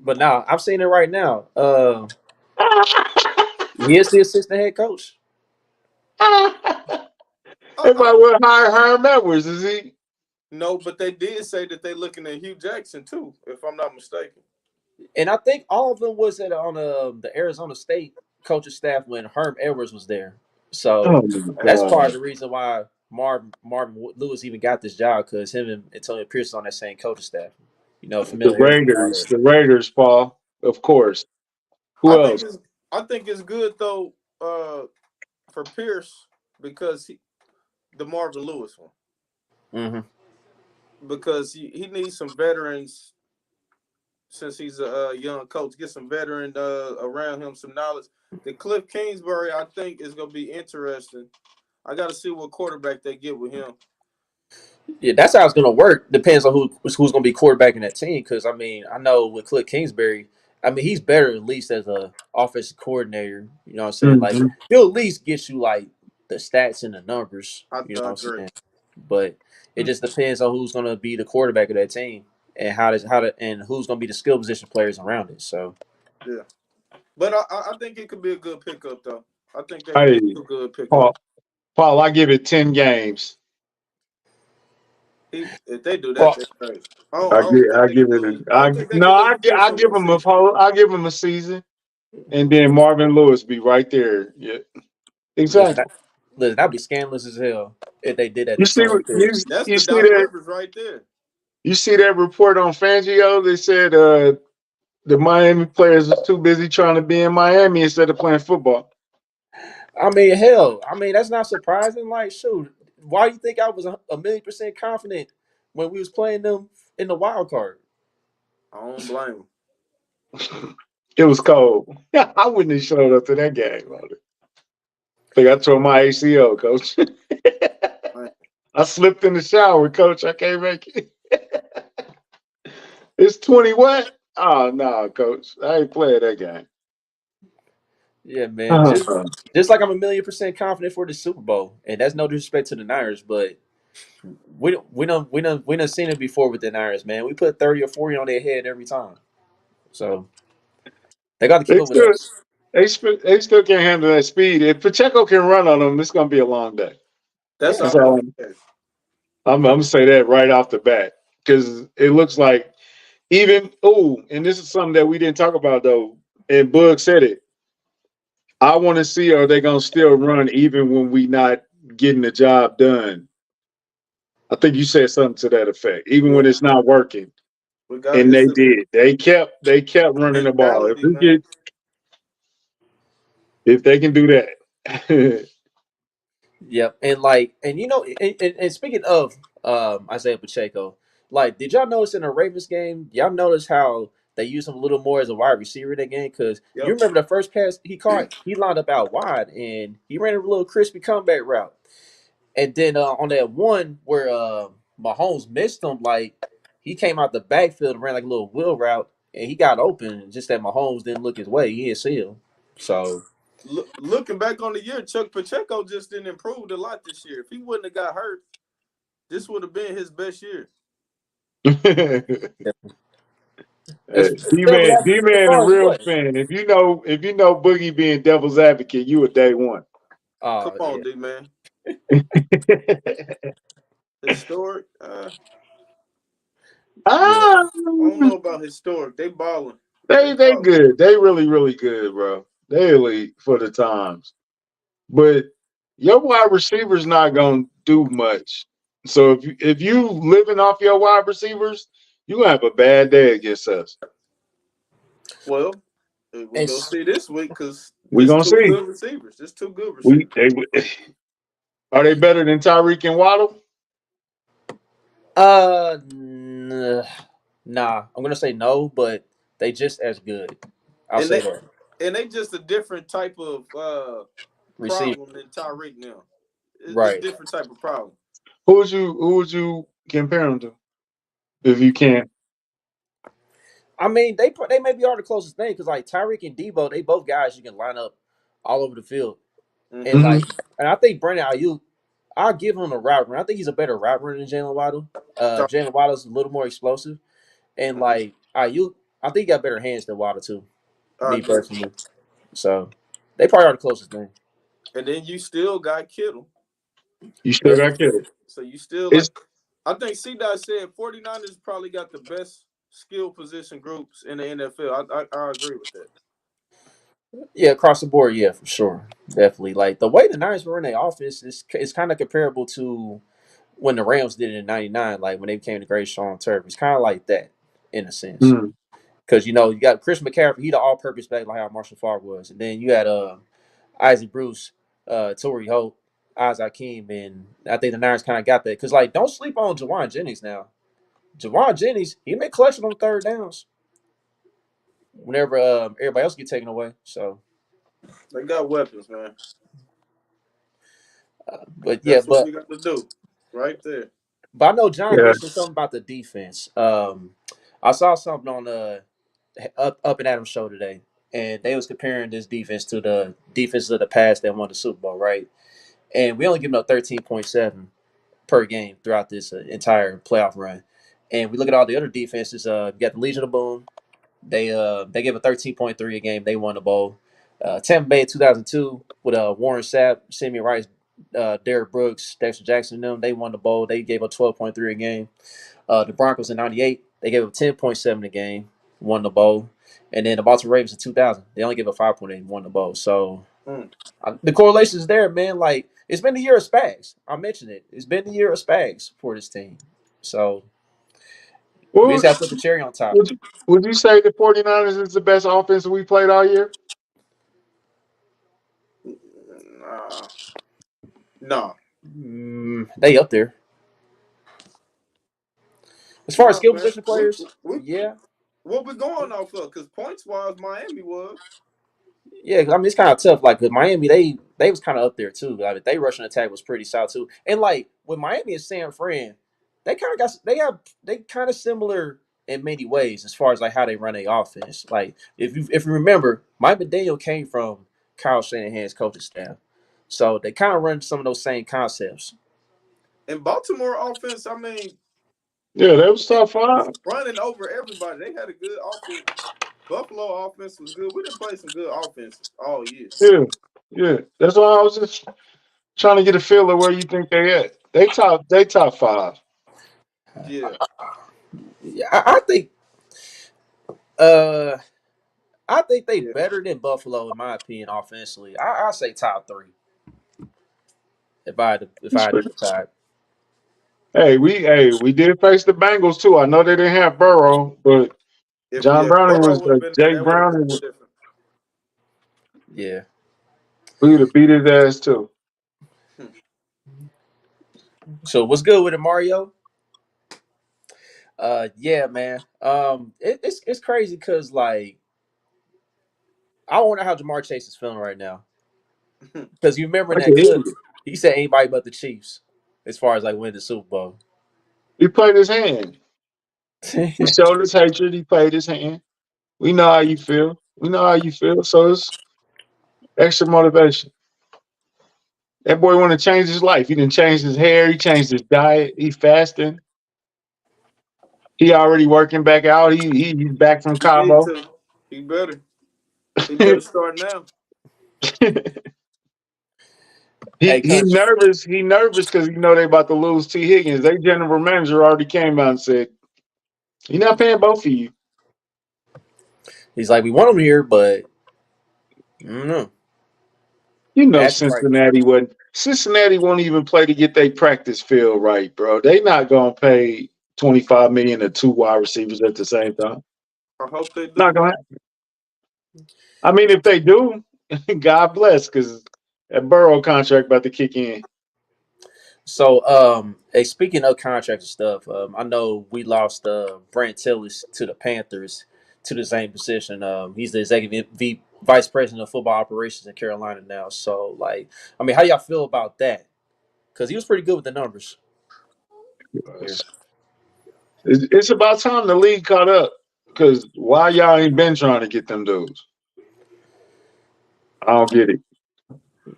But now I'm seeing it right now. He is the assistant head coach. Everybody will hire Herm Edwards, is he? No, but they did say that they looking at Hugh Jackson too, if I'm not mistaken. And I think all of them was on the Arizona State coaching staff when Herm Edwards was there. So Oh my that's part God. of the reason why Marvin Lewis even got this job because him and Antonio Pierce on that same coaching staff. You know, familiarity and all that. The Raiders, Paul, of course. I Who think else? it's I think it's good though, for Pierce. because the Marvin Lewis one. Because he needs some veterans since he's a young coach. Get some veteran around him, some knowledge. The Kliff Kingsbury, I think, is going to be interesting. I got to see what quarterback they get with him. Yeah, that's how it's going to work. Depends on who's going to be quarterbacking that team. Because, I mean, I know with Kliff Kingsbury, I mean, he's better at least as a offensive coordinator. You know what I'm saying? Like, he'll at least get you, like, the stats and the numbers. You know what I'm saying? But it just depends on who's going to be the quarterback of that team and and who's going to be the skill position players around it. So, yeah. But I think it could be a good pickup, though. I think that could be a good pickup. Paul, I give it 10 games. If they do that, they're crazy. I give him a season, and then Marvin Lewis be right there. Yeah, exactly. Listen, that'd be scandalous as hell if they did that. That's the Doc Rivers right there. You see that report on Fangio? They said the Miami players are too busy trying to be in Miami instead of playing football. I mean, hell, that's not surprising. Like, shoot, why do you think I was 1,000,000% confident when we was playing them in the wild card? I don't blame them. It was cold. I wouldn't have showed up to that game. I think I tore my ACL, coach. I slipped in the shower, coach. I can't make it. It's 20 what? Oh, no, coach. I ain't playing that game. Yeah, man. Just like I'm 1,000,000% confident for the Super Bowl, and that's no disrespect to the Niners, but we done seen it before with the Niners, man. We put 30 or 40 on their head every time, so they got to keep up with us. They still can't handle that speed. If Pacheco can run on them, it's gonna be a long day. That's all. I'm gonna say that right off the bat because it looks like and this is something that we didn't talk about though, and Bug said it. I want to see are they gonna still run even when we not getting the job done. I think you said something to that effect. Even when it's not working, and they did. They kept running the ball. If they can do that. Yep, and speaking of Isaiah Pacheco, like, did y'all notice in the Ravens game? Y'all notice how they used him a little more as a wide receiver in that game? Because you remember the first pass he caught, he lined up out wide and he ran a little crispy comeback route, and then on that one where Mahomes missed him, like he came out the backfield and ran like a little wheel route, and he got open. Just that Mahomes didn't look his way; he didn't see him. So. Looking back on the year, Chuck Pacheco just didn't improve a lot this year. If he wouldn't have got hurt, this would have been his best year. D-Man a real fan. If you know Boogie being devil's advocate, you a day one. Come on, D-Man. Historic. I don't know about historic. They balling. They good. They really, really good, bro. They elite for the times. But your wide receiver's not gonna do much. So if you living off your wide receivers, you gonna have a bad day against us. Well, we're gonna see this week because we're gonna see good receivers. There's two good receivers. Are they better than Tyreek and Waddle? Nah. I'm gonna say no, but they just as good. I'll say that. And they just a different type of problem than Tyreek now. It's a different type of problem. Who would you compare them to, if you can? I mean, they maybe are the closest thing because like Tyreek and Debo, they both guys you can line up all over the field, and I think Brandon Ayuk, I'll give him a route run. I think he's a better route runner than Jalen Waddle. Jalen Waddle's a little more explosive, and like Ayuk, I think he got better hands than Waddle too. Me personally, so they probably are the closest thing. And then you still got Kittle. So you still I think C-Dot said 49ers probably got the best skill position groups in the NFL. I agree with that. Yeah, across the board, yeah, for sure. Definitely. Like the way the Niners were in their offense is kind of comparable to when the Rams did it in '99, like when they became the great show on turf. It's kind of like that in a sense. Because you got Chris McCaffrey, he the all-purpose back like how Marshall Faulk was. And then you had Isaac Bruce, Torrey Holt. Isaac Hakeem, and I think the Niners kind of got that because like don't sleep on Jawan Jennings now. Jawan Jennings, he made collection on third downs whenever everybody else get taken away. So, They got weapons, man. but yeah, That's what but we got to do, right there. I know John Yeah. mentioned something about the defense. I saw something on up and Adams show today, and they was comparing this defense to the defense of the past that won the Super Bowl, right? And we only give up 13.7 per game throughout this entire playoff run. And we look at all the other defenses. We got the Legion of Boom. They gave a 13.3 a game. They won the bowl. Tampa Bay in 2002 with Warren Sapp, Simeon Rice, Derrick Brooks, Dexter Jackson, and them. They won the bowl. They gave up 12.3 a game. The Broncos in '98 they gave up 10.7 a game, won the bowl. And then the Baltimore Ravens in 2000 they only gave up 5.8, won the bowl. So the correlation is there, man. Like it's been the year of Spags. I mentioned it. It's been the year of Spags for this team. So we just Well, got to put the cherry on top. would you say the 49ers is the best offense we played all year? No. They up there. As far as No, skill man. position players, yeah. What we going off of? Because points wise, Miami was. Yeah, I mean it's kind of tough. Like with Miami, they was kind of up there too. Like they rushing attack was pretty solid too. And like with Miami and San Fran, they kind of similar in many ways as far as like how they run their offense. Like if you remember, Mike McDaniel came from Kyle Shanahan's coaching staff, so they kind of run some of those same concepts. And Baltimore offense, I mean, Yeah, that was top five. running over everybody. They had a good offense. Buffalo offense was good. We didn't play some good offenses all year. Yeah, yeah. That's why I was just trying to get a feel of where you think they at. They top five. Yeah. Yeah, uh I think they Yeah. better than Buffalo in my opinion offensively. I say top three if I had to decide. We did face the Bengals too. I know they didn't have Burrow, but John If Browning Burrow was would have been there, Jake that would have Browning. been different. Yeah. We would have beat his ass too. So what's good with it, Mario? Yeah, man. It's crazy because like I wonder how Jamar Chase is feeling right now. Because you remember in I that can hear clip, you. he said anybody but the Chiefs as far as like winning the Super Bowl. He played his hand. He showed his hatred. He played his hand. We know how you feel. We know how you feel. So it's extra motivation. That boy want to change his life. He didn't change his hair. He changed his diet. He fasting. He already working back out. He's back from He need Cabo. to. He better. He better start now. Hey, He coach, nervous. He nervous because he know they about to lose T. Higgins. They general manager already came out and said, "You're not paying both of you." he's like, we want him here, but I don't know. You know Ask him right. Cincinnati won't even play to get their practice field right, bro. They not gonna pay $25 million to two wide receivers at the same time. I hope they Not do. gonna happen. I mean, if they do, God bless, because that Burrow contract about to kick in. So, hey, speaking of contracts and stuff, I know we lost Brent Tillis to the Panthers to the same position. He's the vice president of football operations in Carolina now. So, like, I mean, how y'all feel about that? Because he was pretty good with the numbers here. It's about time the league caught up. Because why y'all ain't been trying to get them dudes? I don't get it.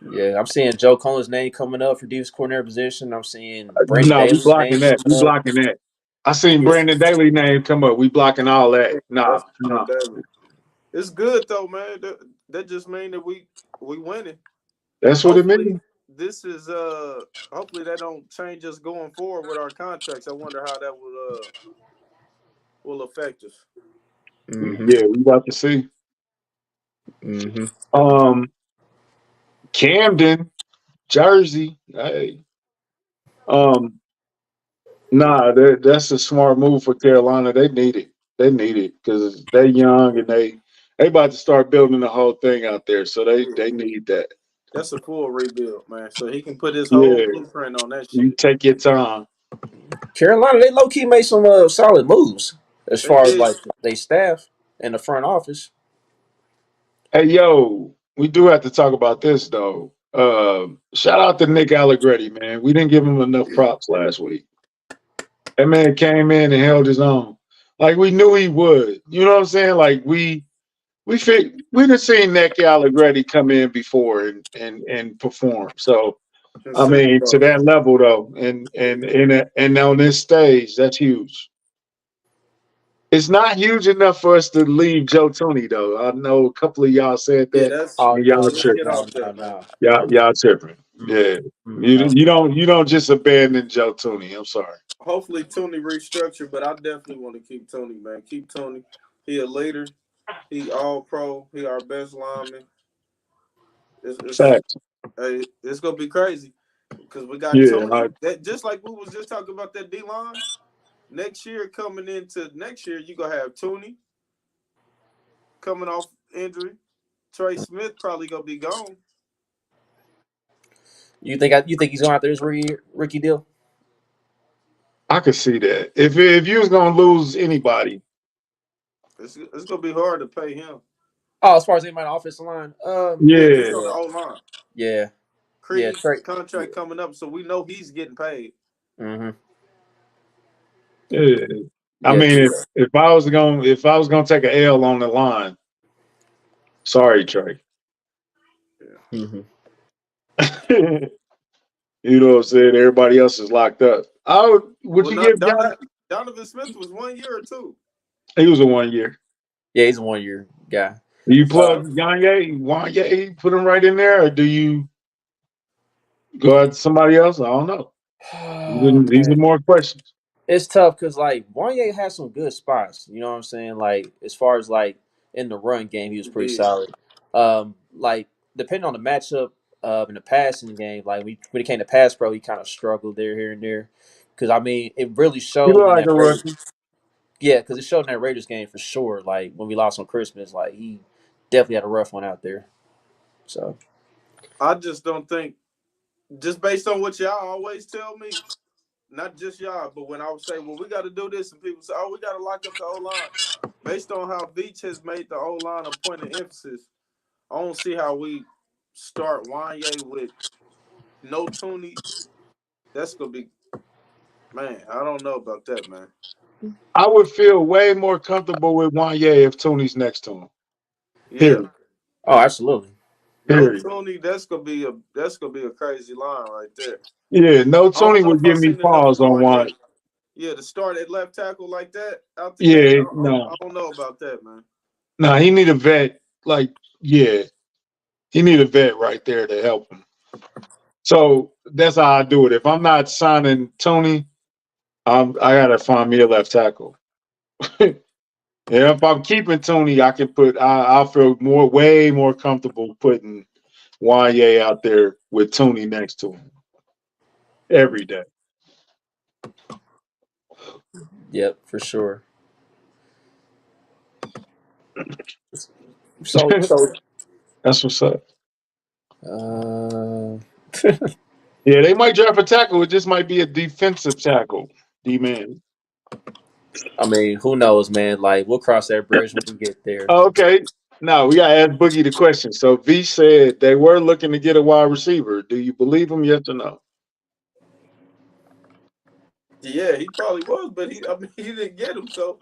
Yeah, I'm seeing Joe Colin's name coming up for defense coordinator position. I'm seeing Brandon No, we Daly's name blocking that. We coming up. blocking that. I seen It's Brandon Daly name come up. We blocking all that. Nah, that's nah. It's good though, man. That just means that we winning. That's what it Hopefully, means. this is hopefully that don't change us going forward with our contracts. I wonder how that will affect us. Mm-hmm. Yeah, we about to see. Mm-hmm. Camden, Jersey. Hey. Nah, that's a smart move for Carolina. They need it. They need it because they're young and they about to start building the whole thing out there. So they need that. That's a full rebuild, man. So he can put his whole blueprint on that shit. You take your time. Carolina, they low key made some solid moves as They far as did. like they staff and the front office. Hey, yo, we do have to talk about this though. Shout out to Nick Allegretti, man. We didn't give him enough props last week. That man came in and held his own, like we knew he would. You know what I'm saying? Like we'd seen Nick Allegretti come in before and perform. So In I Super mean, to Bowl. that level though, and on this stage, that's huge. It's not huge enough for us to leave Joe Toney though. I know a couple of y'all said Yeah, that. that's Oh And no, y'all let's no, get tripping. no, off no, that, man. no. Y'all tripping. Yeah. No. You don't just abandon Joe Toney. I'm sorry. Hopefully Tony restructured, but I definitely want to keep Tony, man. Keep Tony. He a leader. He all pro. He our best lineman. Facts. It's gonna be crazy because we got Yeah. Tony. That just like we was just talking about that D line. Next year, coming into next year, you gonna have Tony coming off injury. Trey Smith probably gonna be gone. You think he's going out there his rookie deal? I could see that. If you was gonna lose anybody, It's gonna be hard to pay him. Oh, as far as anybody on the offensive line, Yeah, yeah. just on the O line. yeah, Creed Trey. contract coming up, so we know he's getting paid. Mm-hmm. Yeah. I Yeah, mean, if I was gonna take an L on the line, sorry, Trey. mm-hmm. You know what I'm saying? Everybody else is locked up. Would Well, you not give John? Donovan Smith was 1 year or two. He was a 1 year. Yeah, he's a 1 year guy. Do you plug Wanye, put him right in there, or do you go at somebody else? I don't know. Oh, These are more questions. it's tough because like Wanye has some good spots. You know what I'm saying? Like as far as like in the run game, he was pretty solid. Like depending on the matchup in the passing game, like when it came to pass pro, he kind of struggled there here and there. Because I mean, it really You showed look in like that a Raiders. Russian. Yeah, because it showed in that Raiders game for sure. Like when we lost on Christmas, like he definitely had a rough one out there. So I just don't think, just based on what y'all always tell me, not just y'all, but when I would say, well, we got to do this, and people say, oh, we got to lock up the O line. Based on how Veach has made the O line a point of emphasis, I don't see how we start Wanye with no Tooney. That's gonna be, man. I don't know about that, man. I would feel way more comfortable with Wanye if Tony's next to him. Yeah, Period. oh, absolutely. no Period. Tooney. That's gonna be a crazy line right there. Yeah, no I don't Tony know would if I've give me seen enough pause from on one. Wanye. Yeah, to start at left tackle like that out the gate, Yeah, no. I don't know about that, man. Nah, he need a vet. Like, yeah, he need a vet right there to help him. So that's how I do it. If I'm not signing Tony, I gotta find me a left tackle. And if I'm keeping Tony, I'll feel way more comfortable putting Wanye out there with Tony next to him every day. Yep, for sure. So That's what's up. uh Yeah, they might draft a tackle. It just might be a defensive tackle. D-man. I mean, who knows, man? Like we'll cross that bridge when we get there. Okay. Now we gotta ask Boogie the question. So V said they were looking to get a wide receiver. Do you believe him? Yes or no? Yeah, he probably was, but he didn't get him. So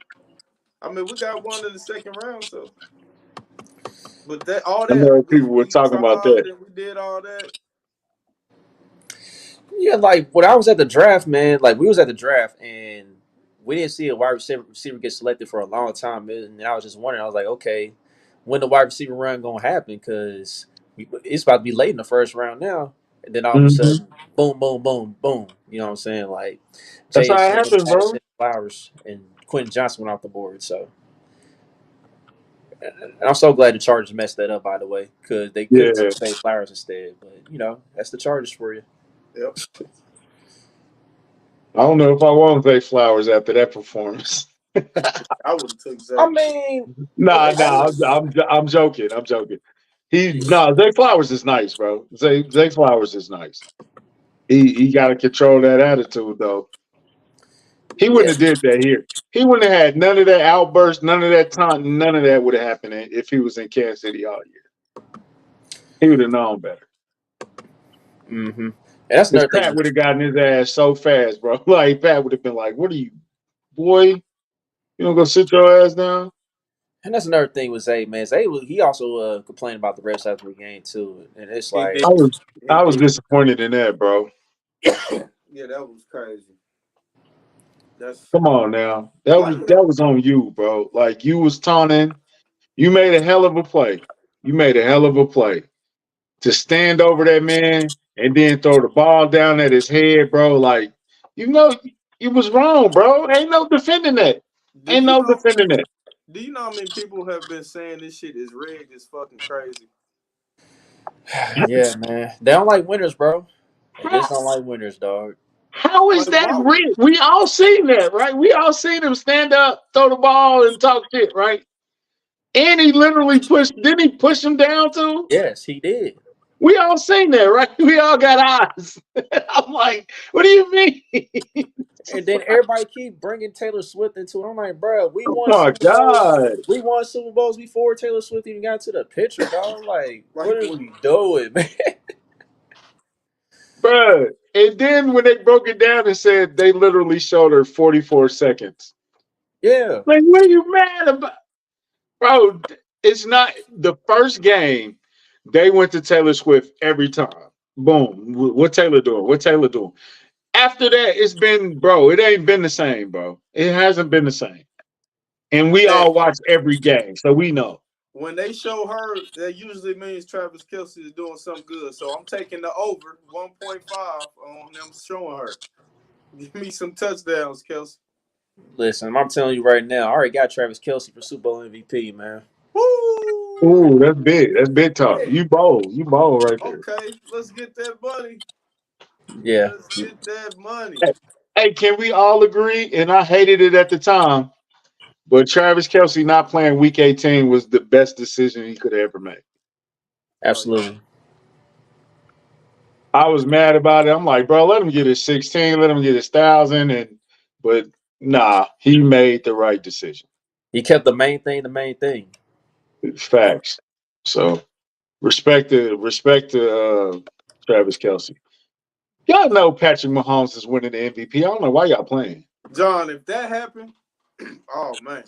I mean, we got one in the second round. So, but that all I that know people were we talking about tried that. and we did all that. Yeah, like when I was at the draft, man, like we was at the draft and we didn't see a wide receiver get selected for a long time. And I was just wondering, I was like, okay, when the wide receiver run gonna happen? Because it's about to be late in the first round now. And then all of a Mhm. sudden, boom, boom, boom, boom. You know what I'm saying? Like That's how it JSN, happened, bro. Madison, Flowers, and Quentin Johnson went off the board. So and I'm so glad the Chargers messed that up, by the way, because they could have Yeah. took Zay Flowers instead. But that's the Chargers for you. Yep, I don't know if I want Zay Flowers after that performance. I would have took Zay. I mean, Nah, I, I'm joking. I'm joking. Zay Flowers is nice, bro. Zay Flowers is nice. He got to control that attitude though. He wouldn't Yeah. have did that here. He wouldn't have had none of that outburst, none of that taunting, none of that would have happened if he was in Kansas City all year. He would have known better. Mm-hmm. And that's Because another thing. Pat would have gotten his ass so fast, bro. Like Pat would have been like, "What are you, boy? You don't go sit your ass down." And that's another thing with Zay, man. He also complained about the refs after the game too, and it's He like, did. He I was did. disappointed in that, bro. Yeah, that was crazy. That's Come on now, like that was on you, bro. Like you was taunting. You made a hell of a play. You made a hell of a play to stand over that man and then throw the ball down at his head, bro. Like you know, you was wrong, bro. Ain't no defending that. do Ain't you no know defending that. do you know how many people have been saying this shit is rigged? It's fucking crazy. yeah, man, they don't like winners, bro. They How, just don't like winners, dog. how is Like that why real? We all seen that, right? We all seen him stand up, throw the ball, and talk shit, right? And he literally pushed. Didn't he push him down too? Yes, he did. We all seen that, right? We all got eyes. I'm like, what do you mean? And then everybody keep bringing Taylor Swift into it. I'm like, bro, we Oh won my Super Bowls. god, We won Super Bowls before Taylor Swift even got to the picture, dog. Like, what like are we doing, man? bro. And then when they broke it down and said they literally showed her 44 seconds. Yeah. Like, what are you mad about? Bro, it's not the first game. They went to Taylor Swift every time. Boom. What Taylor doing? What Taylor doing? After that, it's been, bro, it ain't been the same, bro. It hasn't been the same. And we that all watch every game, so we know. when they show her, that usually means Travis Kelce is doing something good. So I'm taking the over 1.5 on them showing her. Give me some touchdowns, Kelce. Listen, I'm telling you right now, I already got Travis Kelce for Super Bowl MVP, man. Woo! Ooh, that's big. That's big talk. Hey, You bold. You bold right there. okay, let's get that money. Yeah. Let's get that money. Hey, hey, can we all agree? And I hated it at the time, but Travis Kelsey not playing Week 18 was the best decision he could have ever made. Oh yeah. Absolutely. I was mad about it. I'm like, bro, let him get his 16, let him get his 1,000, but nah, he made the right decision. He kept the main thing the main thing. Facts. So respect to Travis Kelsey. Y'all know Patrick Mahomes is winning the MVP. I don't know why y'all playing. John, if that happened, oh man.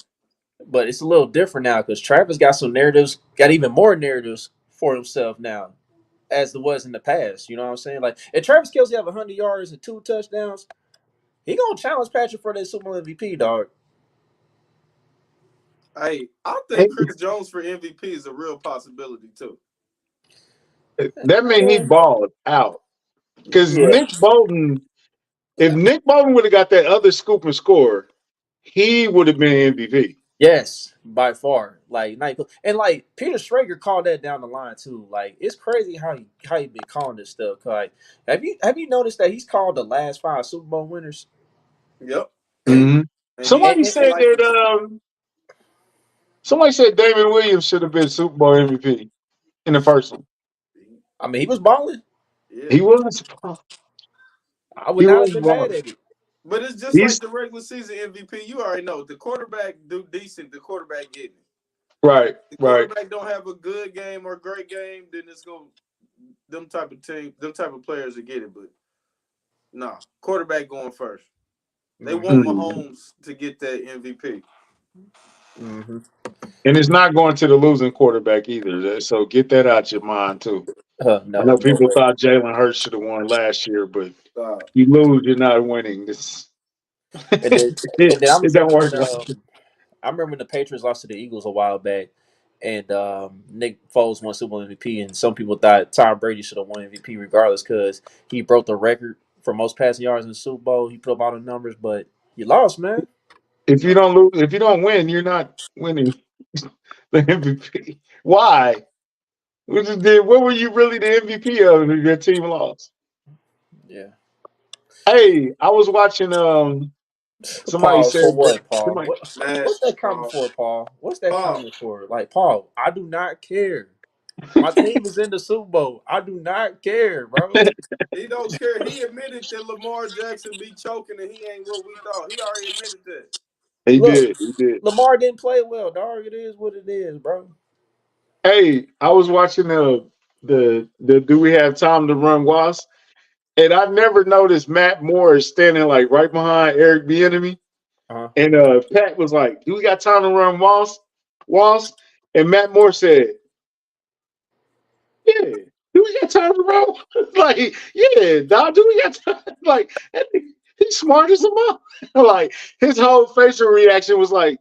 But it's a little different now because Travis got some narratives, got even more narratives for himself now, as there was in the past. You know what I'm saying? Like, if Travis Kelce have 100 yards and 2 touchdowns, he gonna challenge Patrick for that Super Bowl MVP, dog. Hey, I think Chris Jones for MVP is a real possibility too. That mean he balled out. Because Yeah. if Nick Bolton would have got that other scoop and score, he would have been MVP. Yes, by far. Like, and like Peter Schrager called that down the line too. Like, it's crazy how he been calling this stuff. Like, have you noticed that he's called the last 5 Super Bowl winners? Yep. Mm-hmm. And he Somebody And, said like that. Somebody said David Williams should have been Super Bowl MVP in the first one. I mean, he was balling. yeah. He was. I would He not was have been mad balling. at it. But it's just like He's the regular season MVP. You already know the quarterback do decent. The quarterback getting it. right. The Right. quarterback don't have a good game or great game, then it's going them type of players to get it. But nah, quarterback going first. They want Mm-hmm. Mahomes to get that MVP. Mm-hmm. And it's not going to the losing quarterback either. So get that out your mind too. I know No people way. thought Jalen Hurts should have won last year, but Uh, you lose, you're not winning. This And then, and then I it don't remember work when like the Patriots lost to the Eagles a while back, and Nick Foles won Super Bowl MVP, and some people thought Tom Brady should have won MVP regardless because he broke the record for most passing yards in the Super Bowl. He put up all the numbers, but he lost, man. if you don't lose, if you don't win, you're not winning the MVP. Why? What were you really the MVP of if your team lost? Yeah. Hey, I was watching somebody Paul, for said that what, Paul? What's Mash, that comment Paul. for, Paul? What's that Paul. comment for? Like, Paul, I do not care. My team is in the Super Bowl. I do not care, bro. He don't care. He admitted that Lamar Jackson be choking and he ain't what we thought. He already admitted that. He Look, did. He did. Lamar didn't play well, dog. It is what it is, bro. Hey, I was watching the Do We Have Time to Run WASP, and I never noticed Matt Moore is standing like right behind Eric Bieniemy. Uh-huh. And Pat was like, "Do we got time to run WASP?" WASP, and Matt Moore said, "Yeah, do we got time to run?" Like, yeah, dog, do we got time? Like, he's smart as a mother. Like, his whole facial reaction was like,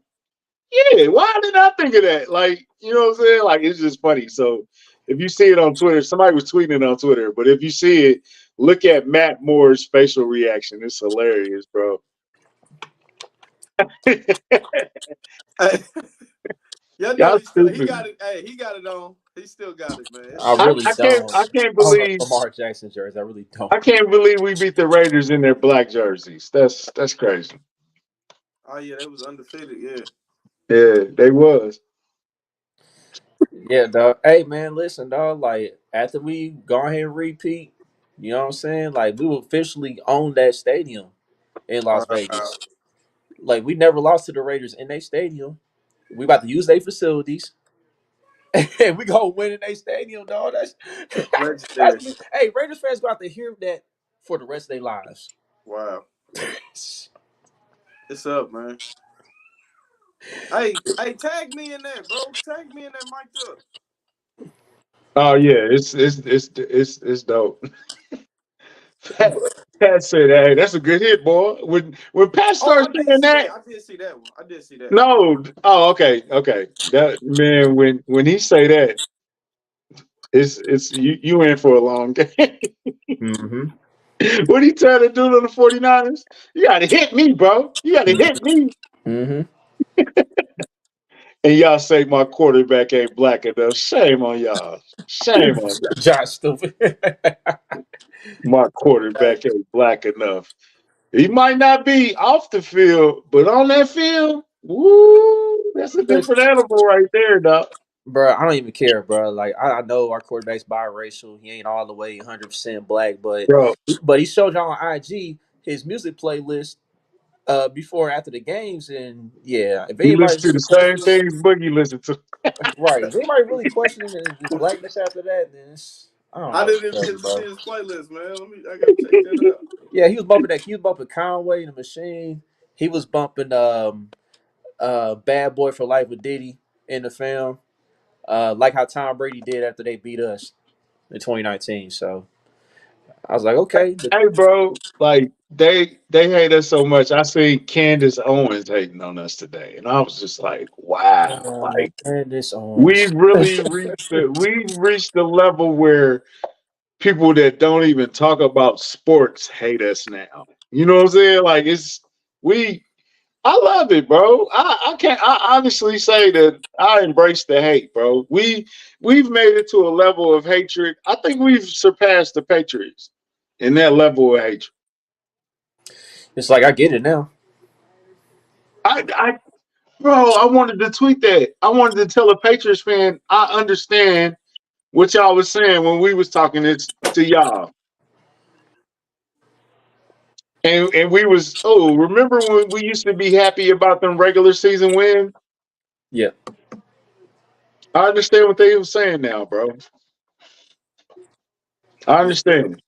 "Yeah, why did I think of that?" Like, you know what I'm saying? Like, it's just funny. So, if you see it on Twitter, somebody was tweeting it on Twitter, but if you see it, look at Matt Moore's facial reaction. It's hilarious, bro. Hey, y'all know Y'all he stupid. got it. Hey, he got it on. He still got it, man. It's I cool. really I can't don't. I can't I don't know believe Lamar Jackson jersey. I really don't. I can't believe we beat the Raiders in their black jerseys. That's crazy. Oh yeah, they was undefeated. Yeah. Yeah, they was. Yeah, dog. Hey, man, listen, dog. Like after we go ahead and repeat, you know what I'm saying? Like we will officially own that stadium in Las Wow. Vegas. Like we never lost to the Raiders in their stadium. We about to use their facilities. And we gonna win in their stadium, dog. That's Legendary. me. Hey, Raiders fans got to hear that for the rest of their lives. Wow. It's up, man. Hey, tag me in that, bro. Tag me in that mic'd up. Oh yeah, it's dope. Pat, Pat said, "Hey, that's a good hit, boy." When Pat Oh, starts I did saying see that, that. I did see that one. I did see that. no, oh okay. That man, when he say that, it's you in for a long game. Mm-hmm. What he trying to do to the 49ers? You got to hit me, bro. You got to hit me. Mm-hmm. And y'all say my quarterback ain't black enough. Shame on y'all. Shame on y'all. Josh stupid. My quarterback ain't black enough. He might not be off the field, but on that field, woo, that's a different animal right there, dog. Bro, I don't even care, bro. Like I know our quarterback's biracial. He ain't all the way 100% black, Bro, but he showed y'all on IG his music playlist before and after the games, and yeah, if he listen anybody's to really the same questioning, things Boogie listen to. right, if anybody really questioning his blackness after that, then I don't know I what to didn't even tell you, get to see bro. his playlist, man. I gotta check that out. Yeah, he was bumping that. He was bumping Conway and the Machine. He was bumping Bad Boy for Life with Diddy in the film. Like how Tom Brady did after they beat us in 2019. So I was like, okay. Hey, bro, like they hate us so much. I see Candace Owens hating on us today, and I was just like, wow, Oh like man, this Owens. we've reached the level where people that don't even talk about sports hate us now. You know what I'm saying? Like we I love it, bro. I can't I honestly say that I embrace the hate, bro. We've made it to a level of hatred. I think we've surpassed the Patriots in that level of hatred. It's like I get it now. I bro, I wanted to tweet that. I wanted to tell a Patriots fan I understand what y'all was saying when we was talking this to y'all. And we was remember when we used to be happy about them regular season wins? Yeah, I understand what they were saying now, bro. I Yeah. understand.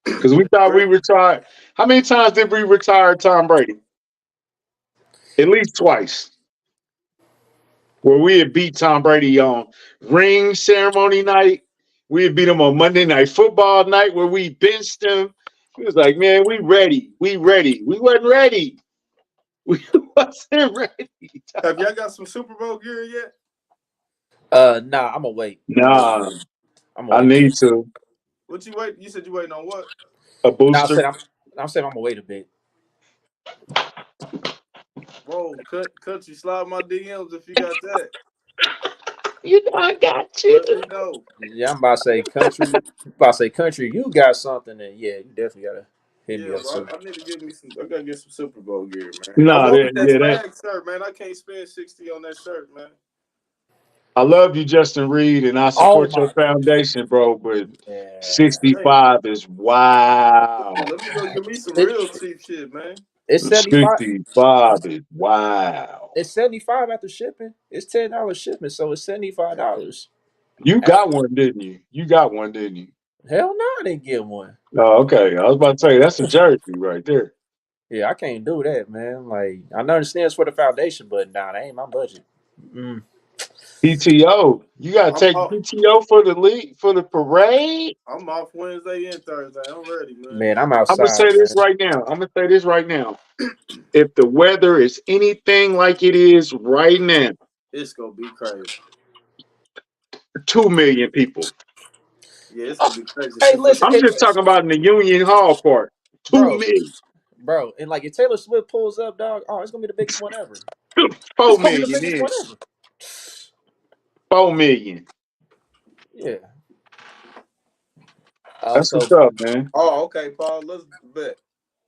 Because we thought we retired. How many times did we retire Tom Brady? At least twice. Where we had beat Tom Brady on ring ceremony night. We had beat him on Monday Night Football night where we benched him. He was like, man, we ready. We ready. We wasn't ready. We wasn't ready. Have y'all got some Super Bowl gear yet? nah, I'm gonna wait. Nah, I'm gonna I wait. need to. What you wait? You said you waiting on what? A Now booster. I'm saying I'm gonna wait a bit. Whoa, country, slide my DMs if you got that. You know I got you. Let me know. Yeah, I'm about to say country. About to say country. You got something, and yeah, you definitely gotta hit me Yeah, up bro. too. I need to get me some. I gotta get some Super Bowl gear, man. I Nah, wanted that yeah, that swag shirt, man. I can't spend 60 on that shirt, man. I love you, Justin Reed, and I Oh support your my foundation, bro. But yeah. Hey, 65 is wow. let me go give me some It, real cheap shit, man. it's 75. 65 is wow. It's 75 after shipping. It's $10 shipping, so it's $75. You got After one, didn't you? You got one, didn't you? hell no, I didn't get one. Oh, okay. I was about to say that's a jersey right there. Yeah, I can't do that, man. Like I understand it's for the foundation, but nah, that ain't my budget. Mm. PTO. You gotta I'm take off. PTO for the league for the parade. I'm off Wednesday and Thursday. I'm ready, man. Man, I'm I'm gonna say outside, this man. right now. I'm gonna say this right now. If the weather is anything like it is right now, It's gonna be crazy. 2 million people. Yeah, it's gonna Oh, be crazy. hey, Since listen, I'm just talking about in the Union Hall part. Two bro, million, and like if Taylor Swift pulls up, dog, oh, it's gonna be the biggest one ever. It's four gonna be the million biggest in. one ever. 4 million. Yeah. That's So, what's up, man. oh, okay, Paul. Let's bet.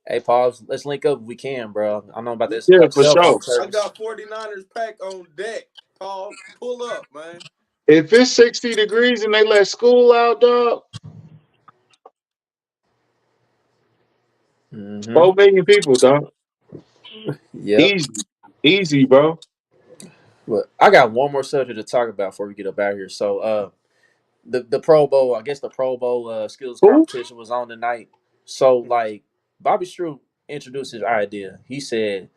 hey, pause. Let's link up if we can, bro. I know about this Yeah, for cell phone sure. I service. got 49ers pack on deck. Paul, pull up, man. If it's 60 degrees and they let school out, dog, Mm-hmm. 4 million people, dog. Yep. Easy. Easy, bro. But I got one more subject to talk about before we get up out here. So, the Pro Bowl, I guess the Pro Bowl skills Who? competition was on tonight. So, like, Bobby Stroup introduced his idea. He said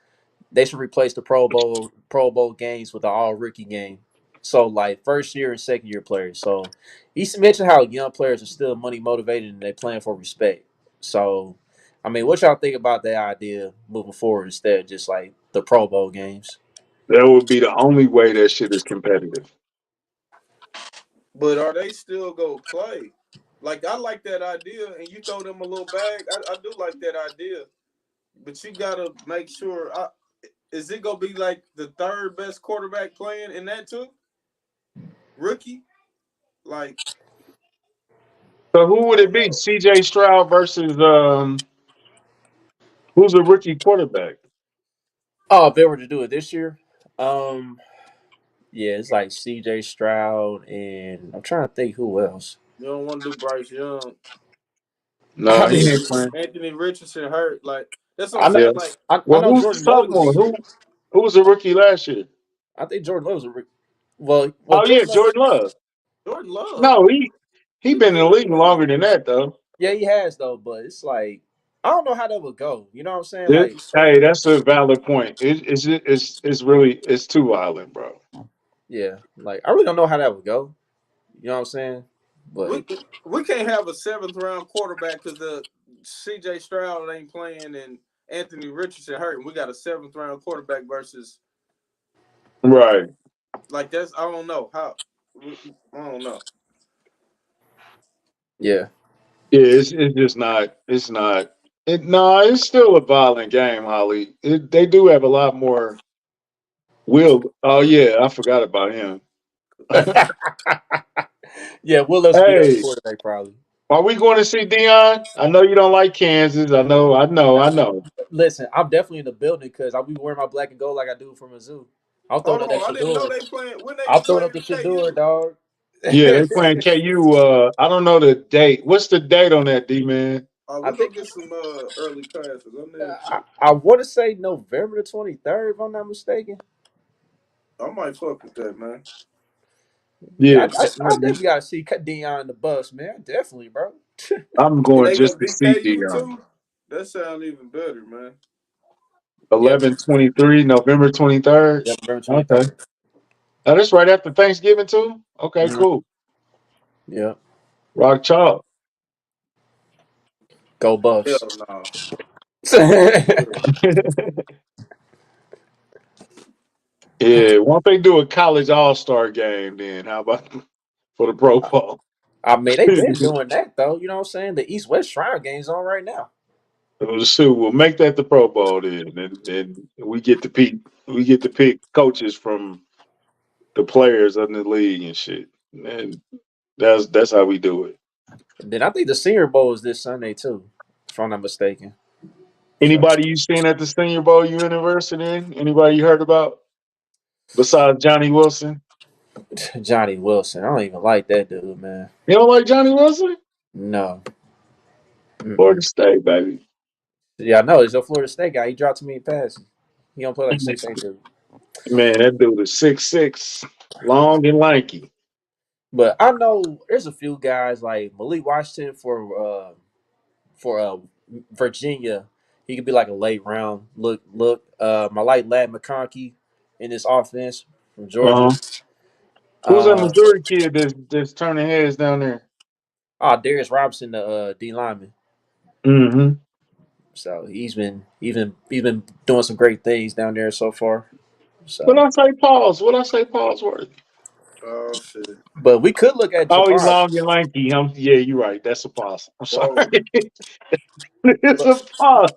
they should replace the Pro Bowl games with an all rookie game. So like first year and second year players. So he mentioned how young players are still money motivated and they playing for respect. So I mean, what y'all think about that idea moving forward instead of just like the Pro Bowl games? That would be the only way that shit is competitive. But are they still gonna play? Like I like that idea, and you throw them a little bag. I do like that idea, but you gotta make sure. Is it gonna be like the third best quarterback playing in that too? Rookie, like So who I would it don't be? know. CJ Stroud versus who's a rookie quarterback? Oh, if they were to do it this year, um, yeah, it's like C.J. Stroud and I'm trying to think who else. You don't want to do Bryce Young. No, I he mean, ain't playing. Anthony Richardson hurt. Like that's what I'm I know, Yeah. saying. Like I Well, know who's the Jordan Love is a sophomore? rookie. Who was a rookie last year? I think Jordan Love is a rookie. Well, Oh yeah, Jordan Love. Jordan Love. Jordan Love, No, he he been been in the in the league league. longer than that though. Yeah, he has though, but it's like I don't know how that would go. You know what I'm saying? Like, Hey, that's a valid point. It's really it's too violent, bro. yeah, like I really don't know how that would go. You know what I'm saying? But We we can't have a seventh round quarterback because the C.J. Stroud ain't playing and Anthony Richardson hurt, and we got a seventh round quarterback versus Right. like that's I don't know how. I don't know. yeah, Yeah, it's just not. It's not. No, it's still a violent game, Holly. They do have a lot more will. Oh yeah, I forgot about him. yeah, Will Levis be the other Hey, quarterback probably. are we going to see Dion? I know you don't like Kansas. I know. Listen, I'm definitely in the building because I'll be wearing my black and gold like I do from a zoo. I'm throwing Hold up that on, I didn't know Shador. they playing when they I'm throwing up playing the Shador, KU. dog. Yeah, they playing KU. I don't know the date. What's the date on that, D man? I We think gonna get some early classes. I'm there too. I want to say November the 23rd, if I'm not mistaken. I might fuck with that, man. Yeah, Yeah, I definitely got to see Dion in the bus, man. Definitely, bro. I'm And going they just gonna to beat see KU Dion. too. That sounds even better, man. Yeah, 11/23, November 23rd. yeah, November Okay. 23rd. Now that's right after Thanksgiving too. Okay, Mhm. cool. Yeah, Rock chalk. go Buffs. Hell no. Yeah, why don't they do a college all-star game then? How about for the Pro Bowl? I mean, they've been doing that though. You know what I'm saying? The East West Shrine game's on right now. So we'll make that the Pro Bowl then, and we get to pick coaches from the players in the league and shit. And that's how we do it. And then I think the Senior Bowl is this Sunday too, if I'm not mistaken. So Anybody you seen at the Senior Bowl University? Anybody you heard about besides Johnny Wilson? Johnny Wilson. I don't even like that dude, man. You don't like Johnny Wilson? No. Florida Mm-mm. State, baby. Yeah, I know. He's a Florida State guy. He dropped too many passes. He don't play like 6'8" dude. Man, that dude is 6'6", long and lanky. But I know there's a few guys like Malik Washington for Virginia. He could be like a late round look. I like Lad McConkey in this offense from Georgia. Uh-huh. Who's that Uh, Missouri kid that's turning heads down there? Darius Robinson, the D lineman. Mm-hmm. So he's been doing some great things down there so far. What So, I say, pause? What I say, pause worth? Oh shit! but we could look at Oh, he's Javon. long and lanky. Yeah, you're right. That's a pause. I'm sorry. Whoa. It's But a pause.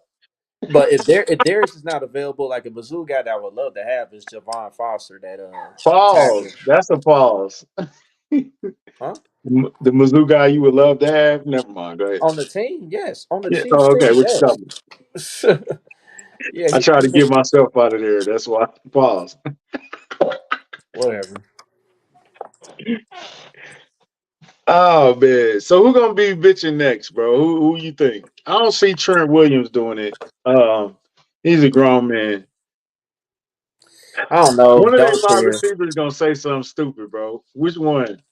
but if Darius is not available, like a Mizzou guy that I would love to have is Javon Foster, that Pause. tackle. That's a pause. Huh? The Mizzou guy you would love to have. Never mind. Go ahead. On the team, yes. On the Yeah. Chiefs Oh, okay. team, What you yes. talking? Yeah, I tried to get myself out of there. That's why. Pause. whatever. Oh man. So who gonna be bitching next, bro? Who you think? I don't see Trent Williams doing it. He's a grown man. I don't know. One of their Don't wide care. receivers gonna say something stupid, bro. Which one?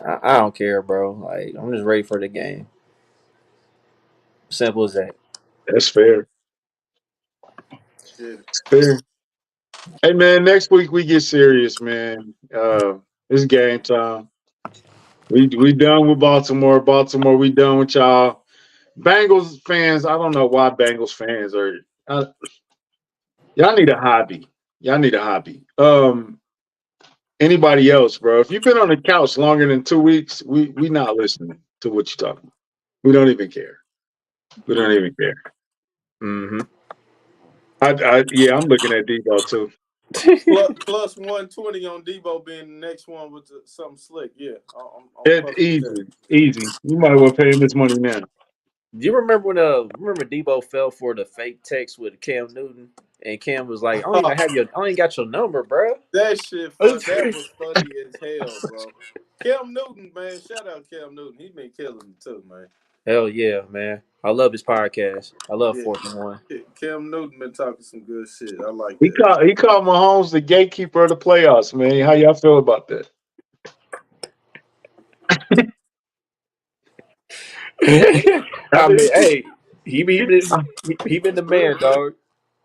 I don't care, bro. Like I'm just ready for the game. Simple as that. That's fair. Shit. It's fair. Hey man, next week we get serious, man. It's game time. We done with Baltimore. Baltimore, we done with y'all. Bengals fans, I don't know why Bengals fans are. Y'all need a hobby. Y'all need a hobby. Anybody else, bro? If you've been on the couch longer than 2 weeks, we not listening to what you're talking about. We don't even care. We don't even care. Mm-hmm. Yeah, I'm looking at Debo too. Plus 120 on Debo being the next one with something slick. Yeah, I'm It's fucking with that. easy, easy. You might as well pay him this money now. Do you remember when remember Debo fell for the fake text with Cam Newton and Cam was like, I don't even got your number, bro. That shit fun. That was funny as hell, bro. Cam Newton, man. Shout out Cam Newton. He been killing it too, man. Hell yeah, man. I love his podcast. I love Yeah. 4th and 1. Cam Newton been talking some good shit. I like He that. called Mahomes the gatekeeper of the playoffs, man. How y'all feel about that? I mean, I hey, he been the man, dog.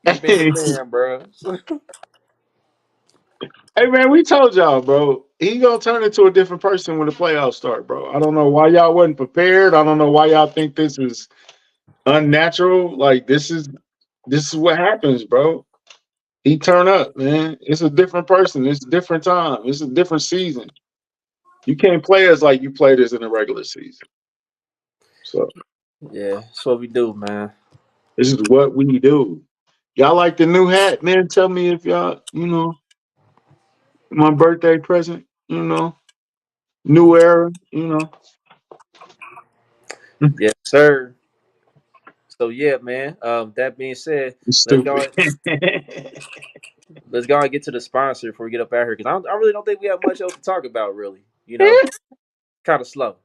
He been the mean, man, bro. hey man, we told y'all, bro. He gonna turn into a different person when the playoffs start, bro. I don't know why y'all wasn't prepared. I don't know why y'all think this is unnatural. Like this is what happens, bro. He turn up, man. It's a different person. It's a different time. It's a different season. You can't play us like you played us in the regular season. So Yeah, that's what we do, man. this is what we do. Y'all like the new hat, man? Tell me if y'all, my birthday present, new era. Yes, sir. So yeah, man. That being said, It's let's stupid. go. Let's go and get to the sponsor before we get up out here because I really don't think we have much else to talk about. Really, kind of slow,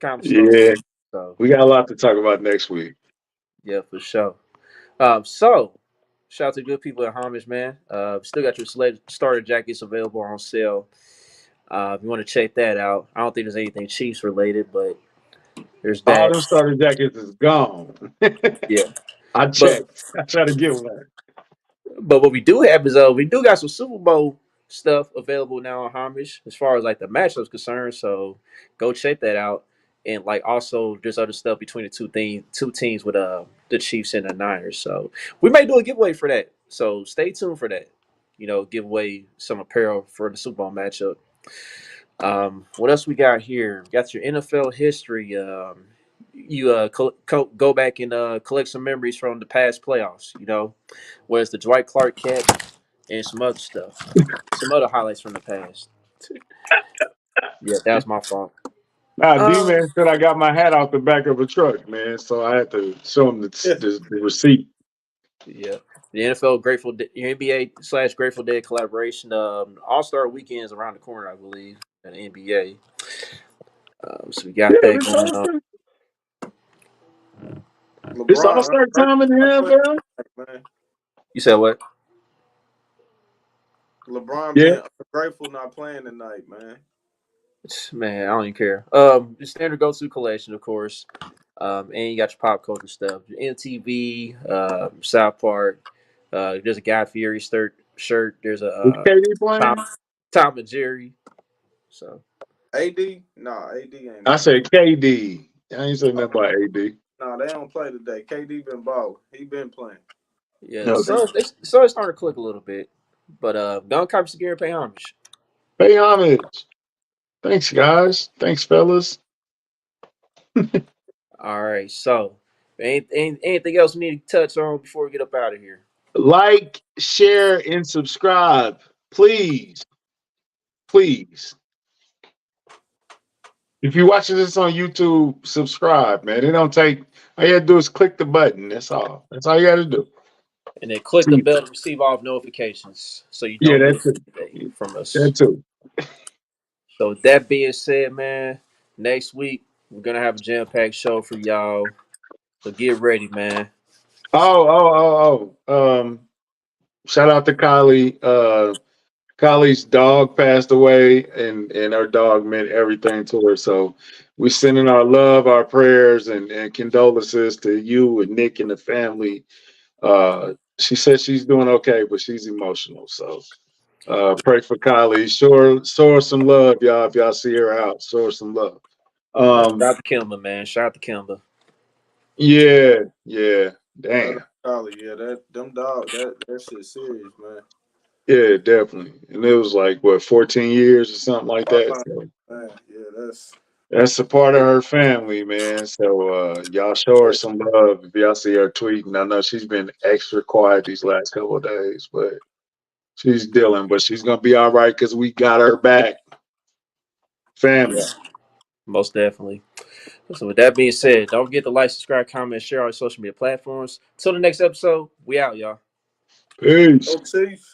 kind of slow. Yeah, So we got a lot to talk about next week. yeah, for sure. So shout out to the good people at Homage, man. Still got your starter jackets available on sale. If you want to check that out, I don't think there's anything Chiefs related, but there's All that. them starter jackets is gone. Yeah, I but checked. I tried to get one. But what we do have is we do got some Super Bowl stuff available now on Homage as far as like the matchups concerned. So go check that out. And like also there's other stuff between the two teams with the Chiefs and the Niners. So we may do a giveaway for that. So stay tuned for that. Give away some apparel for the Super Bowl matchup. What else we got here? We got your NFL history. You go back and collect some memories from the past playoffs. Where's the Dwight Clark catch and some other stuff, some other highlights from the past. Yeah, that was my fault. Nah, Um, D-Man said I got my hat out the back of a truck, man. So I had to show him the receipt. yeah. The NFL Grateful NBA / Grateful Dead collaboration. All-Star Weekend's around the corner, I believe, at the NBA. So we got Yeah, that it's going on. all it's LeBron All-Star time in the not playing NFL. tonight, man. You said what? LeBron Yeah, being ungrateful not playing tonight, man. Man, I don't even care. The standard go-to collection, of course. And you got your pop culture stuff. Your MTV, South Park. There's a Guy Fieri shirt. There's a is KD Tom, playing? Tom and Jerry. So AD? Nah, AD ain't I in. said KD. I ain't saying nothing about AD. Nah, they don't play today. KD been balling. He been playing. yeah, Okay. the Suns starting to click a little bit. But don't copy Segura and pay homage. Pay homage. Thanks, guys. Thanks, fellas. All right. So anything else we need to touch on before we get up out of here? Like, share, and subscribe. Please. Please. If you're watching this on YouTube, subscribe, man. It don't take all you gotta do is click the button. That's all. That's all you gotta do. And then click the See, bell to receive all notifications so you yeah, don't miss that's it. anything from us. That too. So with that being said, man, next week we're gonna have a jam-packed show for y'all. So get ready, man. Shout out to Kylie. Kylie's dog passed away, and her dog meant everything to her. So we sending our love, our prayers, and condolences to you and Nick and the family. She said she's doing okay, but she's emotional. So pray for Kylie. Show her some love, y'all. If y'all see her out, show her some love. Shout out to Kimba, man. Shout out to Kimba. Yeah. Shout out Damn. to Collie. Yeah, them dog that shit serious, man. Yeah, definitely. And it was like what, 14 years or something like that. Oh, So man, yeah, that's a part of her family, man. So y'all show her some love if y'all see her tweeting. I know she's been extra quiet these last couple of days, but she's dealing. But she's gonna be all right because we got her back. Yeah, Family. most definitely. So with that being said, don't forget to like, subscribe, comment, share on social media platforms. Till the next episode, we out, y'all. Peace. Chief.